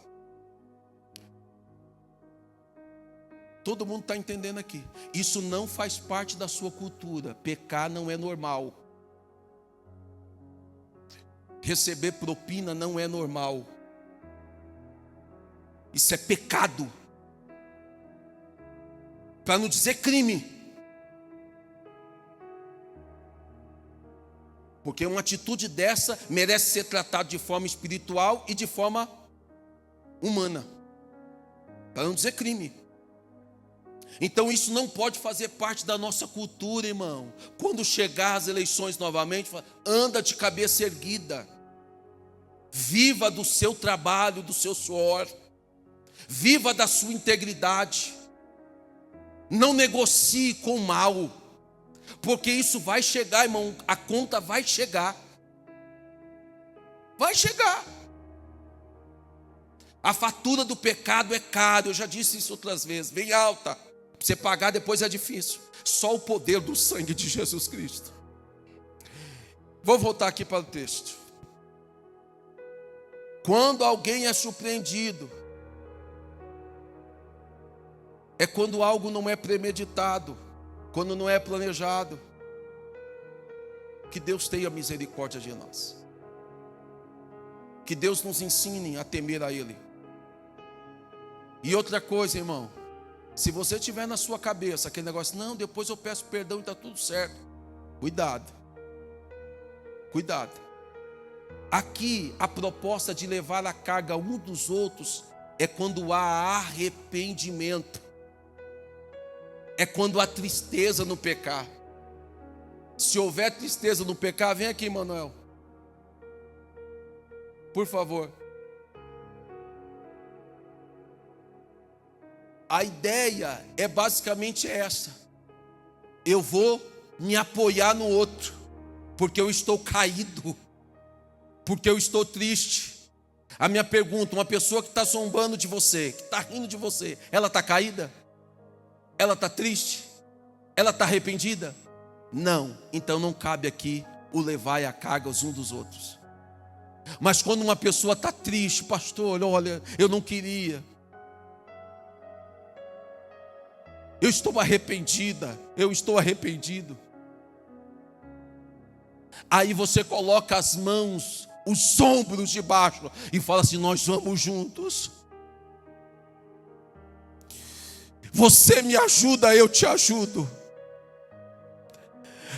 Todo mundo está entendendo aqui. Isso não faz parte da sua cultura. Pecar não é normal. Receber propina não é normal. Isso é pecado. Para não dizer crime. Porque uma atitude dessa merece ser tratada de forma espiritual e de forma humana. Para não dizer crime. Então isso não pode fazer parte da nossa cultura, irmão. Quando chegar as eleições novamente, anda de cabeça erguida. Viva do seu trabalho, do seu suor. Viva da sua integridade. Não negocie com o mal. Porque isso vai chegar, irmão. A conta vai chegar. Vai chegar. A fatura do pecado é cara. Eu já disse isso outras vezes. Bem alta. Para você pagar depois é difícil. Só o poder do sangue de Jesus Cristo. Vou voltar aqui para o texto. Quando alguém é surpreendido, é quando algo não é premeditado, quando não é planejado. Que Deus tenha misericórdia de nós. Que Deus nos ensine a temer a Ele. E outra coisa, irmão. Se você tiver na sua cabeça aquele negócio, não, depois eu peço perdão e está tudo certo. Cuidado. Cuidado. Aqui a proposta de levar a carga um dos outros é quando há arrependimento. É quando há tristeza no pecar. Se houver tristeza no pecar, vem aqui, Manuel. Por favor. A ideia é basicamente essa. Eu vou me apoiar no outro, porque eu estou caído, porque eu estou triste. A minha pergunta, uma pessoa que está zombando de você, que está rindo de você, ela está caída? Ela está triste? Ela está arrependida? Não. Então não cabe aqui o levar a carga uns dos outros. Mas quando uma pessoa está triste, pastor, olha, eu não queria. Eu estou arrependida, eu estou arrependido. Aí você coloca as mãos, os ombros debaixo e fala assim, nós vamos juntos. Você me ajuda, eu te ajudo.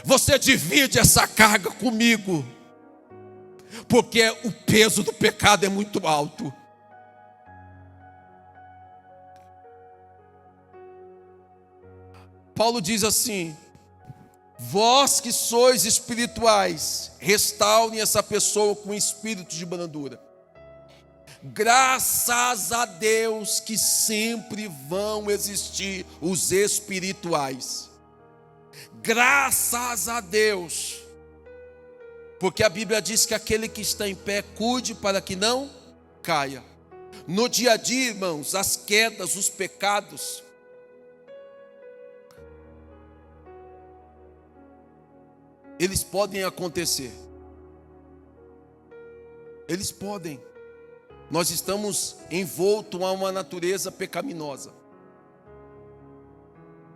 Você divide essa carga comigo, porque o peso do pecado é muito alto. Paulo diz assim, vós que sois espirituais, restaurem essa pessoa com espírito de brandura. Graças a Deus que sempre vão existir os espirituais. Graças a Deus. Porque a Bíblia diz que aquele que está em pé, cuide para que não caia. No dia a dia, irmãos, as quedas, os pecados, eles podem acontecer. Eles podem. Nós estamos envoltos a uma natureza pecaminosa,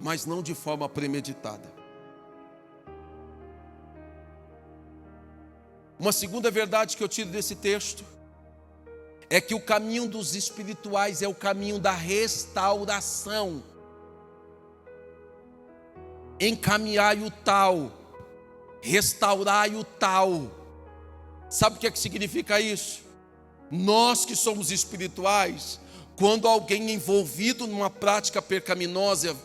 mas não de forma premeditada. Uma segunda verdade que eu tiro desse texto é que o caminho dos espirituais é o caminho da restauração. Encaminhai o tal, restaurai o tal. Sabe o que significa isso? Nós que somos espirituais, quando alguém envolvido numa prática pecaminosa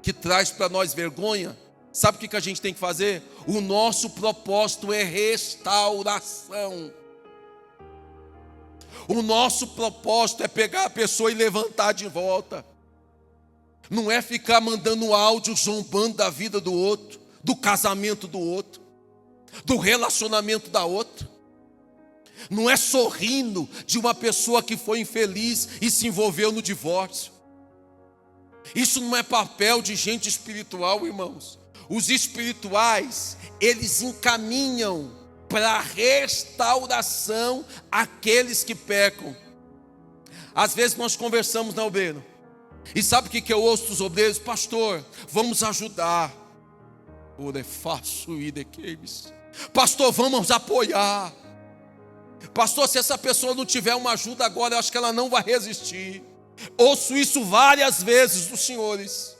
que traz para nós vergonha, sabe o que a gente tem que fazer? O nosso propósito é restauração. O nosso propósito é pegar a pessoa e levantar de volta. Não é ficar mandando áudio zombando da vida do outro, do casamento do outro, do relacionamento da outra. Não é sorrindo de uma pessoa que foi infeliz e se envolveu no divórcio. Isso não é papel de gente espiritual, irmãos. Os espirituais, eles encaminham para a restauração aqueles que pecam. Às vezes nós conversamos na obreira, e sabe o que eu ouço dos obreiros? Pastor, vamos ajudar. Ora, é fácil ir daqueles. Pastor, vamos apoiar. Pastor, se essa pessoa não tiver uma ajuda agora, eu acho que ela não vai resistir. Ouço isso várias vezes dos senhores.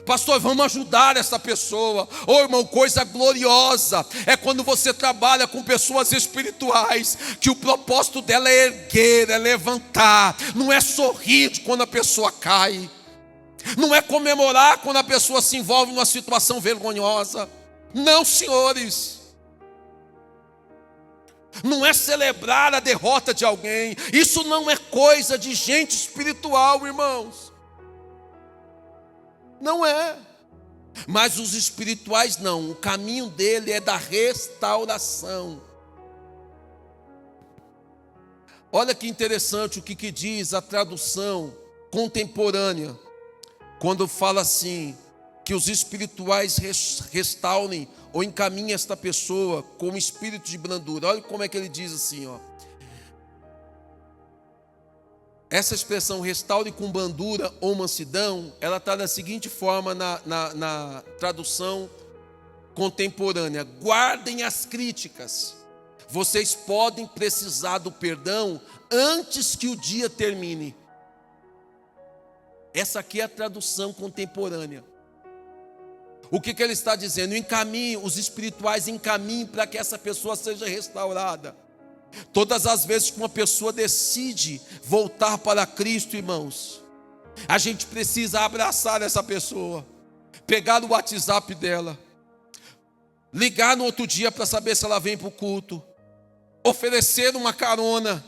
Pastor, vamos ajudar essa pessoa. Ô irmão, coisa gloriosa é quando você trabalha com pessoas espirituais, que o propósito dela é erguer, é levantar. Não é sorrir quando a pessoa cai. Não é comemorar quando a pessoa se envolve numa situação vergonhosa. Não, senhores. Não é celebrar a derrota de alguém. Isso não é coisa de gente espiritual, irmãos. Não é. Mas os espirituais não. O caminho dele é da restauração. Olha que interessante o que diz a tradução contemporânea, quando fala assim, que os espirituais restaurem ou encaminhem esta pessoa com um espírito de brandura. Olha como é que ele diz assim, ó. Essa expressão restaure com brandura ou mansidão, ela está da seguinte forma na tradução contemporânea: guardem as críticas, vocês podem precisar do perdão antes que o dia termine. Essa aqui é a tradução contemporânea. O que ele está dizendo? Encaminhe, os espirituais encaminhem para que essa pessoa seja restaurada. Todas as vezes que uma pessoa decide voltar para Cristo, irmãos, a gente precisa abraçar essa pessoa, pegar o WhatsApp dela, ligar no outro dia para saber se ela vem para o culto, oferecer uma carona,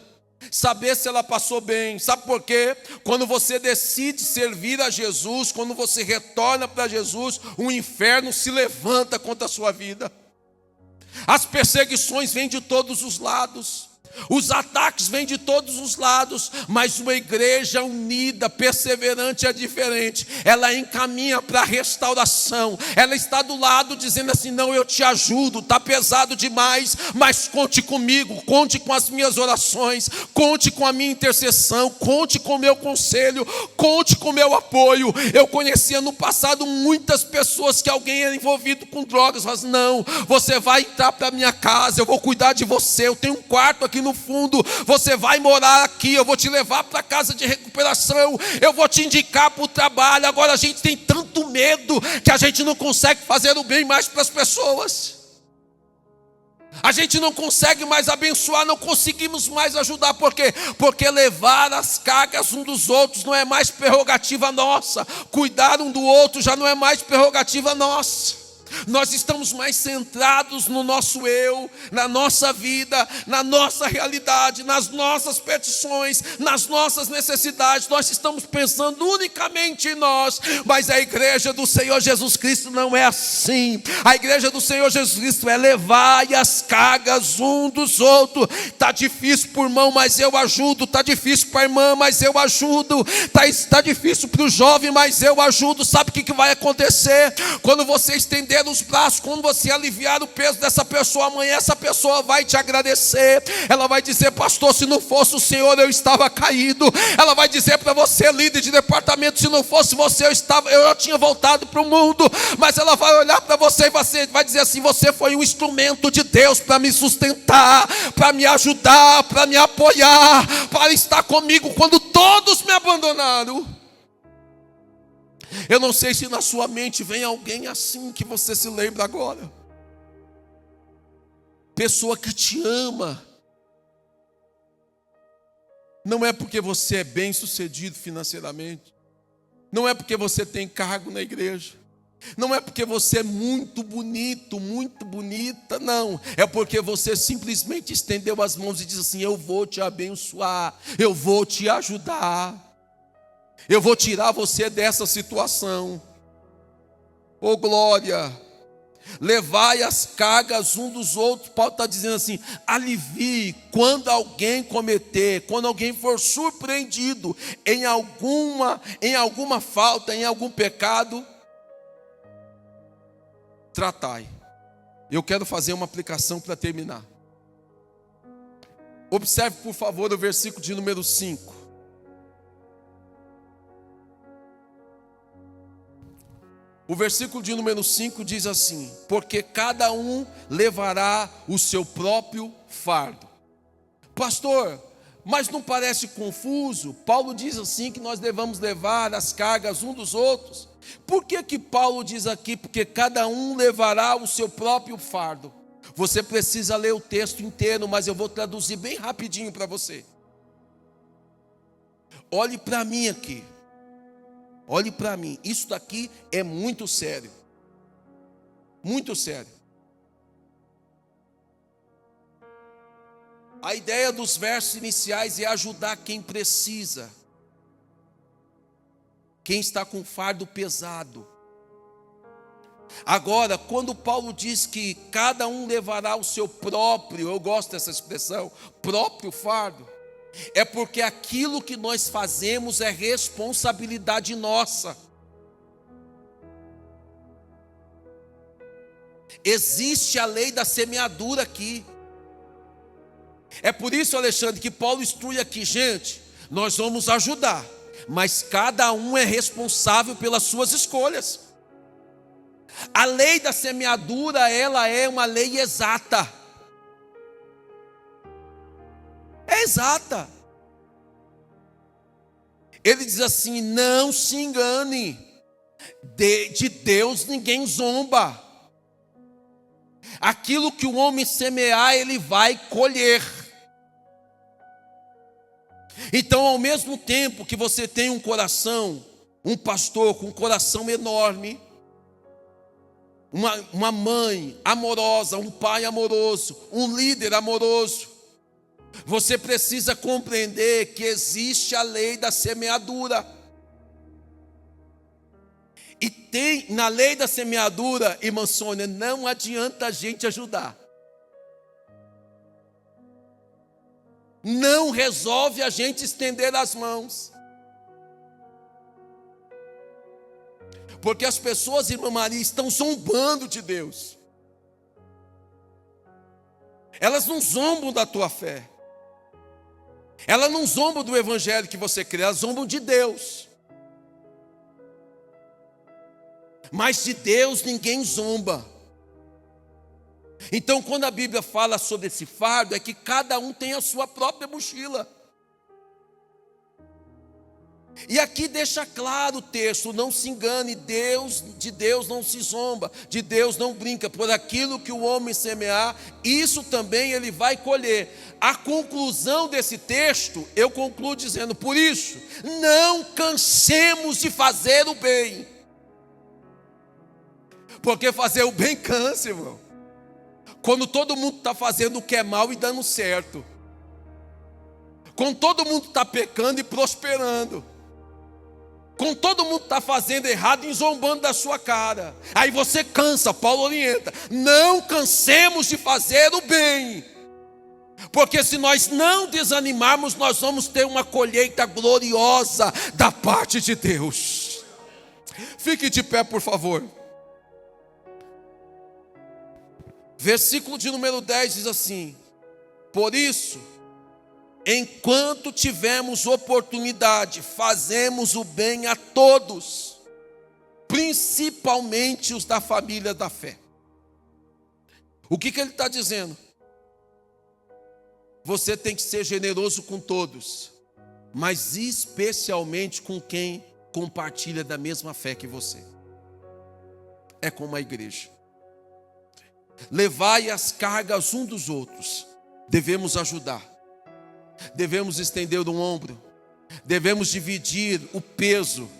saber se ela passou bem. Sabe por quê? Quando você decide servir a Jesus, quando você retorna para Jesus, o inferno se levanta contra a sua vida. As perseguições vêm de todos os lados, os ataques vêm de todos os lados, mas uma igreja unida, perseverante é diferente. Ela encaminha para a restauração. Ela está do lado dizendo assim: não, eu te ajudo, está pesado demais, mas conte comigo, conte com as minhas orações, conte com a minha intercessão, conte com o meu conselho, conte com o meu apoio. Eu conhecia no passado muitas pessoas que alguém era envolvido com drogas, mas não, você vai entrar para a minha casa, eu vou cuidar de você, eu tenho um quarto aqui no fundo, você vai morar aqui, eu vou te levar para a casa de recuperação, eu vou te indicar para o trabalho. Agora a gente tem tanto medo que a gente não consegue fazer o bem mais para as pessoas, a gente não consegue mais abençoar, não conseguimos mais ajudar. Por quê? Porque levar as cargas um dos outros não é mais prerrogativa nossa, cuidar um do outro já não é mais prerrogativa nossa. Nós estamos mais centrados no nosso eu, na nossa vida, na nossa realidade, nas nossas petições, nas nossas necessidades. Nós estamos pensando unicamente em nós. Mas a igreja do Senhor Jesus Cristo não é assim. A igreja do Senhor Jesus Cristo é levar as cargas um dos outros. Está difícil para o irmão, mas eu ajudo. Está difícil para a irmã, mas eu ajudo. Está difícil para o jovem, mas eu ajudo. Sabe o que vai acontecer? Quando você estender os braços, quando você aliviar o peso dessa pessoa, amanhã essa pessoa vai te agradecer. Ela vai dizer: pastor, se não fosse o Senhor eu estava caído. Ela vai dizer para você, líder de departamento: se não fosse você eu tinha voltado para o mundo. Mas ela vai olhar para você e vai dizer assim: você foi um instrumento de Deus para me sustentar, para me ajudar, para me apoiar, para estar comigo quando todos me abandonaram. Eu não sei se na sua mente vem alguém assim que você se lembra agora. Pessoa que te ama. Não é porque você é bem sucedido financeiramente. Não é porque você tem cargo na igreja. Não é porque você é muito bonito, muito bonita, não. É porque você simplesmente estendeu as mãos e disse assim: eu vou te abençoar, eu vou te ajudar, eu vou tirar você dessa situação. Oh glória! Levai as cargas um dos outros. Paulo está dizendo assim: alivie quando alguém cometer, quando alguém for surpreendido em alguma falta, em algum pecado, tratai. Eu quero fazer uma aplicação para terminar. Observe, por favor, o versículo de número 5. O versículo de número 5 diz assim: porque cada um levará o seu próprio fardo. Pastor, mas não parece confuso? Paulo diz assim que nós devemos levar as cargas um dos outros. Por que Paulo diz aqui, porque cada um levará o seu próprio fardo? Você precisa ler o texto inteiro, mas eu vou traduzir bem rapidinho para você. Olhe para mim aqui. Olhe para mim, isso daqui é muito sério. Muito sério. A ideia dos versos iniciais é ajudar quem precisa, quem está com fardo pesado. Agora, quando Paulo diz que cada um levará o seu próprio, eu gosto dessa expressão, próprio fardo, é porque aquilo que nós fazemos é responsabilidade nossa. Existe a lei da semeadura aqui. É por isso, Alexandre, que Paulo instrui aqui: gente, nós vamos ajudar, mas cada um é responsável pelas suas escolhas. A lei da semeadura, ela é uma lei exata. É exata. Ele diz assim: não se engane, de Deus ninguém zomba. Aquilo que o homem semear, ele vai colher. Então, ao mesmo tempo que você tem um coração, um pastor com um coração enorme, uma mãe amorosa, um pai amoroso, um líder amoroso, você precisa compreender que existe a lei da semeadura. E tem na lei da semeadura, irmã Sônia, não adianta a gente ajudar. Não resolve a gente estender as mãos. Porque as pessoas, irmã Maria, estão zombando de Deus. Elas não zombam da tua fé. Elas não zombam do evangelho que você crê, elas zombam de Deus. Mas de Deus ninguém zomba. Então, quando a Bíblia fala sobre esse fardo, é que cada um tem a sua própria mochila. E aqui deixa claro o texto: não se engane, de Deus não se zomba, de Deus não brinca. Por aquilo que o homem semear, isso também ele vai colher. A conclusão desse texto, eu concluo dizendo: por isso, não cansemos de fazer o bem. Porque fazer o bem cansa, irmão. Quando todo mundo está fazendo o que é mal e dando certo. Quando todo mundo está pecando e prosperando. Quando todo mundo está fazendo errado e zombando da sua cara. Aí você cansa. Paulo orienta: não cansemos de fazer o bem. Porque se nós não desanimarmos, nós vamos ter uma colheita gloriosa da parte de Deus. Fique de pé, por favor. Versículo de número 10 diz assim: por isso, enquanto tivermos oportunidade, fazemos o bem a todos, principalmente os da família da fé. O que ele está dizendo? Você tem que ser generoso com todos, mas especialmente com quem compartilha da mesma fé que você. É como a igreja. Levai as cargas um dos outros. Devemos ajudar. Devemos estender um ombro. Devemos dividir o peso.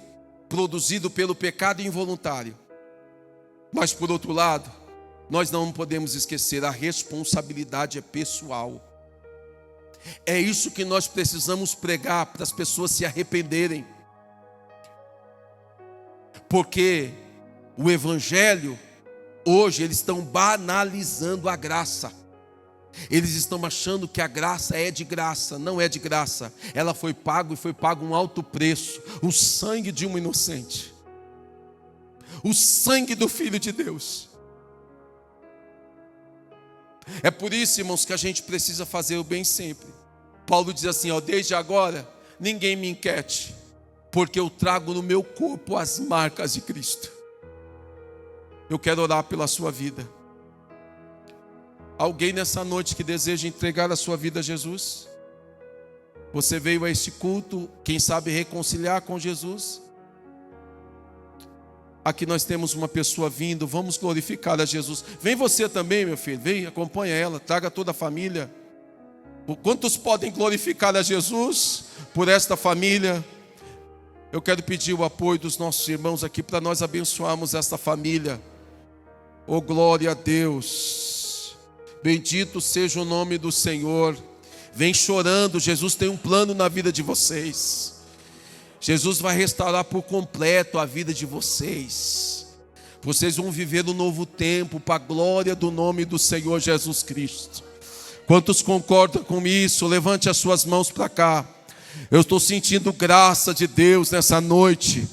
produzido pelo pecado involuntário. Mas por outro lado, nós não podemos esquecer, a responsabilidade é pessoal. É isso que nós precisamos pregar para as pessoas se arrependerem. Porque o evangelho, hoje, eles estão banalizando a graça. Eles estão achando que a graça é de graça. Não é de graça. Ela foi paga e foi pago um alto preço. O sangue de um inocente. O sangue do Filho de Deus. É por isso, irmãos, que a gente precisa fazer o bem sempre. Paulo diz assim, ó, desde agora, ninguém me inquiete, porque eu trago no meu corpo as marcas de Cristo. Eu quero orar pela sua vida. Alguém nessa noite que deseja entregar a sua vida a Jesus? Você veio a este culto, quem sabe reconciliar com Jesus? Aqui nós temos uma pessoa vindo, vamos glorificar a Jesus. Vem você também, meu filho, vem, acompanha ela, traga toda a família. Quantos podem glorificar a Jesus por esta família? Eu quero pedir o apoio dos nossos irmãos aqui para nós abençoarmos esta família. Oh, glória a Deus. Bendito seja o nome do Senhor. Vem chorando, Jesus tem um plano na vida de vocês. Jesus vai restaurar por completo a vida de vocês. Vocês vão viver um novo tempo para a glória do nome do Senhor Jesus Cristo. Quantos concordam com isso? Levante as suas mãos para cá. Eu estou sentindo graça de Deus nessa noite.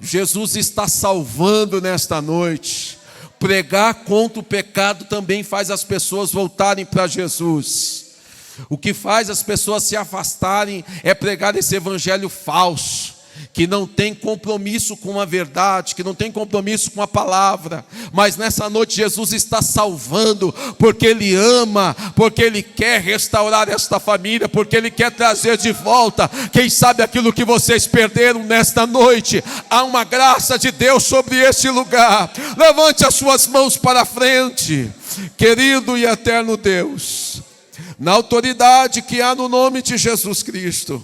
Jesus está salvando nesta noite. Pregar contra o pecado também faz as pessoas voltarem para Jesus. O que faz as pessoas se afastarem é pregar esse evangelho falso, que não tem compromisso com a verdade, que não tem compromisso com a palavra. Mas nessa noite Jesus está salvando, porque Ele ama, porque Ele quer restaurar esta família, porque Ele quer trazer de volta, quem sabe aquilo que vocês perderam nesta noite. Há uma graça de Deus sobre este lugar. Levante as suas mãos para a frente. Querido e eterno Deus, na autoridade que há no nome de Jesus Cristo,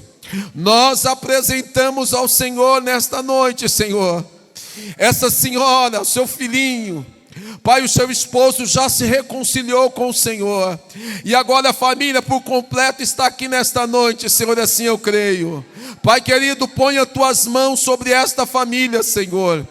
nós apresentamos ao Senhor nesta noite, Senhor, essa senhora, o seu filhinho. Pai, o seu esposo já se reconciliou com o Senhor, e agora a família por completo está aqui nesta noite, Senhor, assim eu creio. Pai querido, põe as tuas mãos sobre esta família, Senhor.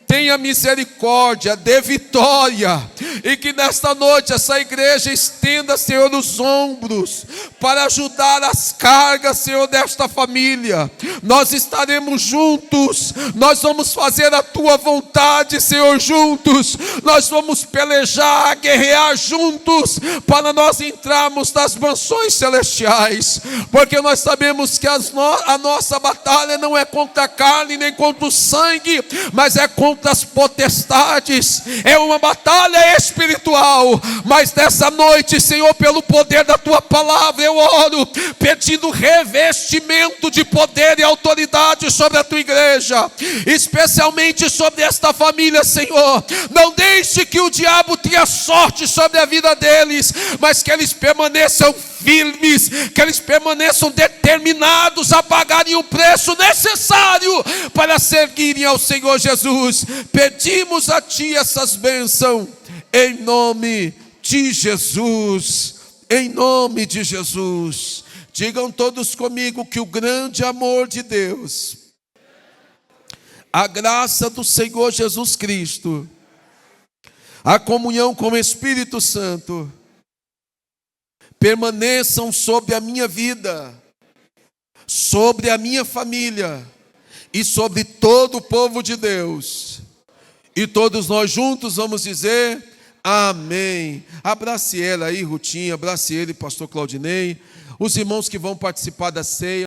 Tenha misericórdia, dê vitória, e que nesta noite essa igreja estenda, Senhor, os ombros para ajudar as cargas, Senhor, desta família. Nós estaremos juntos, nós vamos fazer a tua vontade, Senhor, juntos. Nós vamos pelejar, guerrear juntos, para nós entrarmos nas mansões celestiais, porque nós sabemos que a nossa batalha não é contra a carne, nem contra o sangue, mas é contra as potestades. É uma batalha espiritual. Mas nessa noite, Senhor, pelo poder da tua palavra, eu oro, pedindo revestimento de poder e autoridade sobre a tua igreja, especialmente sobre esta família, Senhor. Não deixe que o diabo tenha sorte sobre a vida deles, mas que eles permaneçam firmes, que eles permaneçam determinados a pagarem o preço necessário para seguirem ao Senhor Jesus. Pedimos a Ti essas bênçãos, em nome de Jesus, em nome de Jesus. Digam todos comigo que o grande amor de Deus, a graça do Senhor Jesus Cristo, a comunhão com o Espírito Santo, permaneçam sobre a minha vida, sobre a minha família e sobre todo o povo de Deus. E todos nós juntos vamos dizer amém. Abrace ela aí, Rutinha, abrace ele, pastor Claudinei, os irmãos que vão participar da ceia.